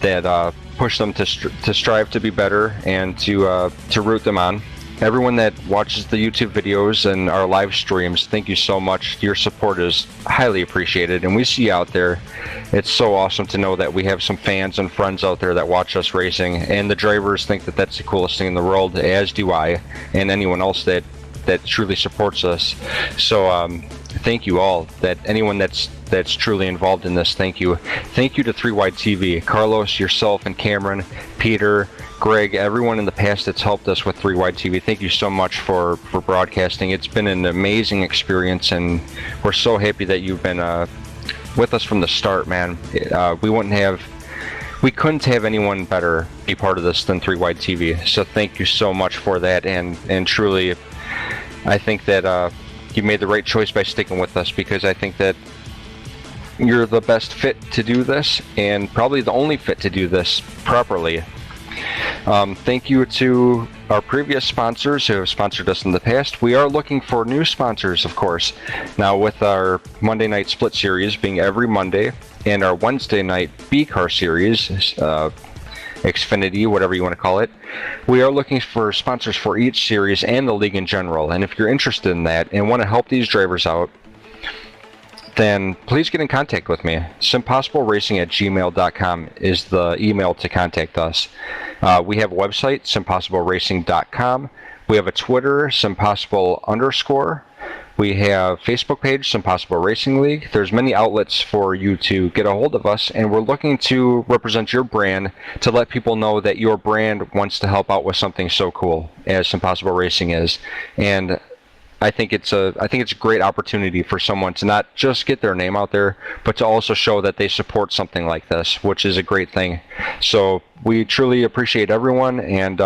that push them to strive to be better and to root them on. Everyone that watches the YouTube videos and our live streams, thank you so much. Your support is highly appreciated, and we see you out there. It's so awesome to know that we have some fans and friends out there that watch us racing, and the drivers think that that's the coolest thing in the world, as do I, and anyone else that truly supports us. So thank you all. That anyone that's truly involved in this, thank you. Thank you to 3 Wide TV, Carlos, yourself, and Cameron, Peter, Greg, everyone in the past that's helped us with 3 Wide TV. Thank you so much for broadcasting. It's been an amazing experience, and we're so happy that you've been with us from the start, man. We couldn't have anyone better be part of this than 3 Wide TV. So thank you so much for that, and truly, I think that you made the right choice by sticking with us, because I think that you're the best fit to do this, and probably the only fit to do this properly. Thank you to our previous sponsors who have sponsored us in the past. We are looking for new sponsors, of course. Now, with our Monday night split series being every Monday, and our Wednesday night B-Car series Xfinity, whatever you want to call it. We are looking for sponsors for each series and the league in general. And if you're interested in that and want to help these drivers out, then please get in contact with me. SimPossibleRacing@gmail.com is the email to contact us. We have a website, SimPossibleRacing.com. We have a Twitter, SimPossible_. We have Facebook page, SimPossible Racing League. There's many outlets for you to get a hold of us, and we're looking to represent your brand to let people know that your brand wants to help out with something so cool as SimPossible Racing is. And I think it's a great opportunity for someone to not just get their name out there, but to also show that they support something like this, which is a great thing. So we truly appreciate everyone, and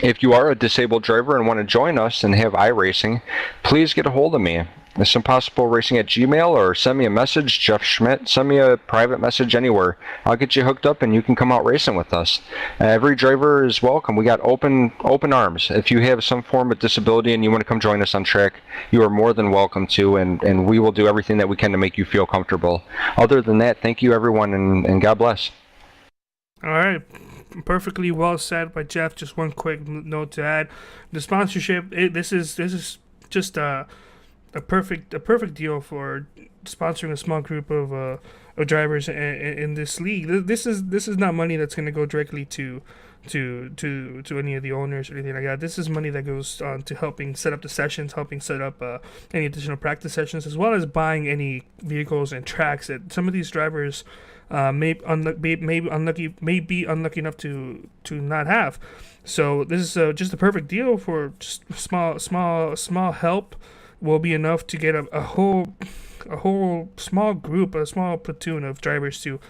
if you are a disabled driver and want to join us and have iRacing, please get a hold of me. It's SimPossibleRacing@gmail, or send me a message, Jeff Schmidt. Send me a private message anywhere. I'll get you hooked up and you can come out racing with us. Every driver is welcome. We got open arms. If you have some form of disability and you want to come join us on track, you are more than welcome to, and we will do everything that we can to make you feel comfortable. Other than that, thank you everyone, and God bless. All right. Perfectly well said by Jeff. Just one quick note to add: the sponsorship. This is just a perfect deal for sponsoring a small group of drivers in this league. This is not money that's going to go directly to any of the owners or anything like that. This is money that goes on to helping set up the sessions, helping set up any additional practice sessions, as well as buying any vehicles and tracks that some of these drivers may be unlucky enough to not have. So this is just a perfect deal for just small help. Will be enough to get a whole small group, a small platoon of drivers to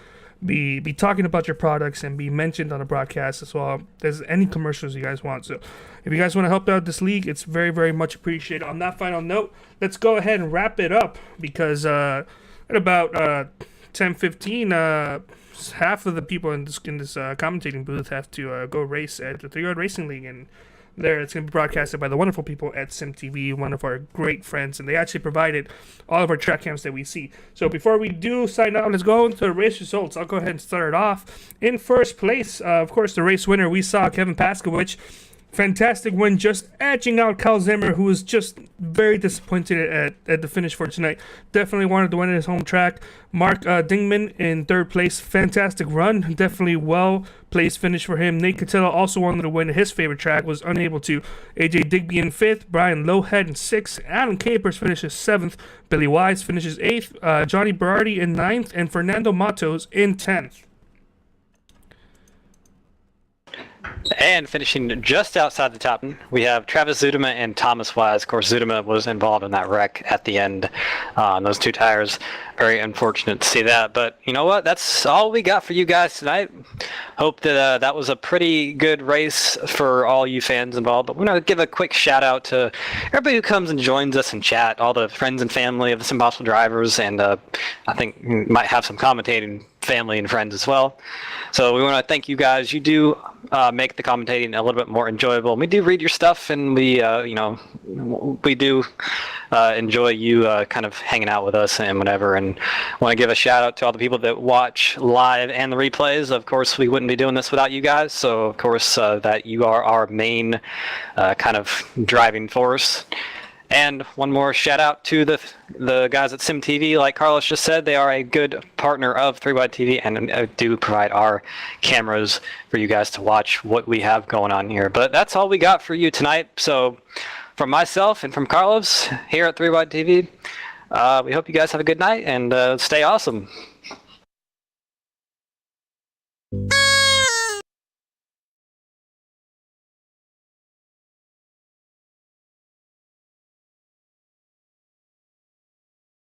be talking about your products and be mentioned on a broadcast as well as any commercials you guys want. So if you guys want to help out this league, it's very, very much appreciated. On that final note, let's go ahead and wrap it up, because at about 10:15, half of the people in this commentating booth have to go race at the 3-Yard Racing League, and there it's going to be broadcasted by the wonderful people at SimTV, one of our great friends, and they actually provided all of our track cams that we see. So before we do sign out, let's go into the race results. I'll go ahead and start it off. In first place, of course, the race winner, we saw Kevin Paskowicz. Fantastic win, just edging out Kyle Zimmer, who was just very disappointed at the finish for tonight. Definitely wanted to win at his home track. Mark Dingman in third place. Fantastic run. Definitely well-placed finish for him. Nate Catella also wanted to win at his favorite track, was unable to. AJ Digby in fifth. Brian Lowhead in sixth. Adam Capers finishes seventh. Billy Wise finishes eighth. Johnny Berardi in ninth. And Fernando Matos in 10th. And finishing just outside the top 10, we have Travis Zudema and Thomas Wise. Of course, Zudema was involved in that wreck at the end on those two tires. Very unfortunate to see that. But you know what? That's all we got for you guys tonight. Hope that that was a pretty good race for all you fans involved. But we're going to give a quick shout out to everybody who comes and joins us in chat, all the friends and family of the SimPossible drivers, and I think we might have some commentating family and friends as well. So we want to thank you guys. You do make the commentating a little bit more enjoyable. We do read your stuff, and we do enjoy you kind of hanging out with us and whatever. And want to give a shout out to all the people that watch live and the replays. Of course, we wouldn't be doing this without you guys. So of course, that you are our main kind of driving force. And one more shout out to the guys at SimTV. Like Carlos just said, they are a good partner of 3Wide TV and do provide our cameras for you guys to watch what we have going on here. But that's all we got for you tonight. So from myself and from Carlos here at 3Wide TV, we hope you guys have a good night and stay awesome.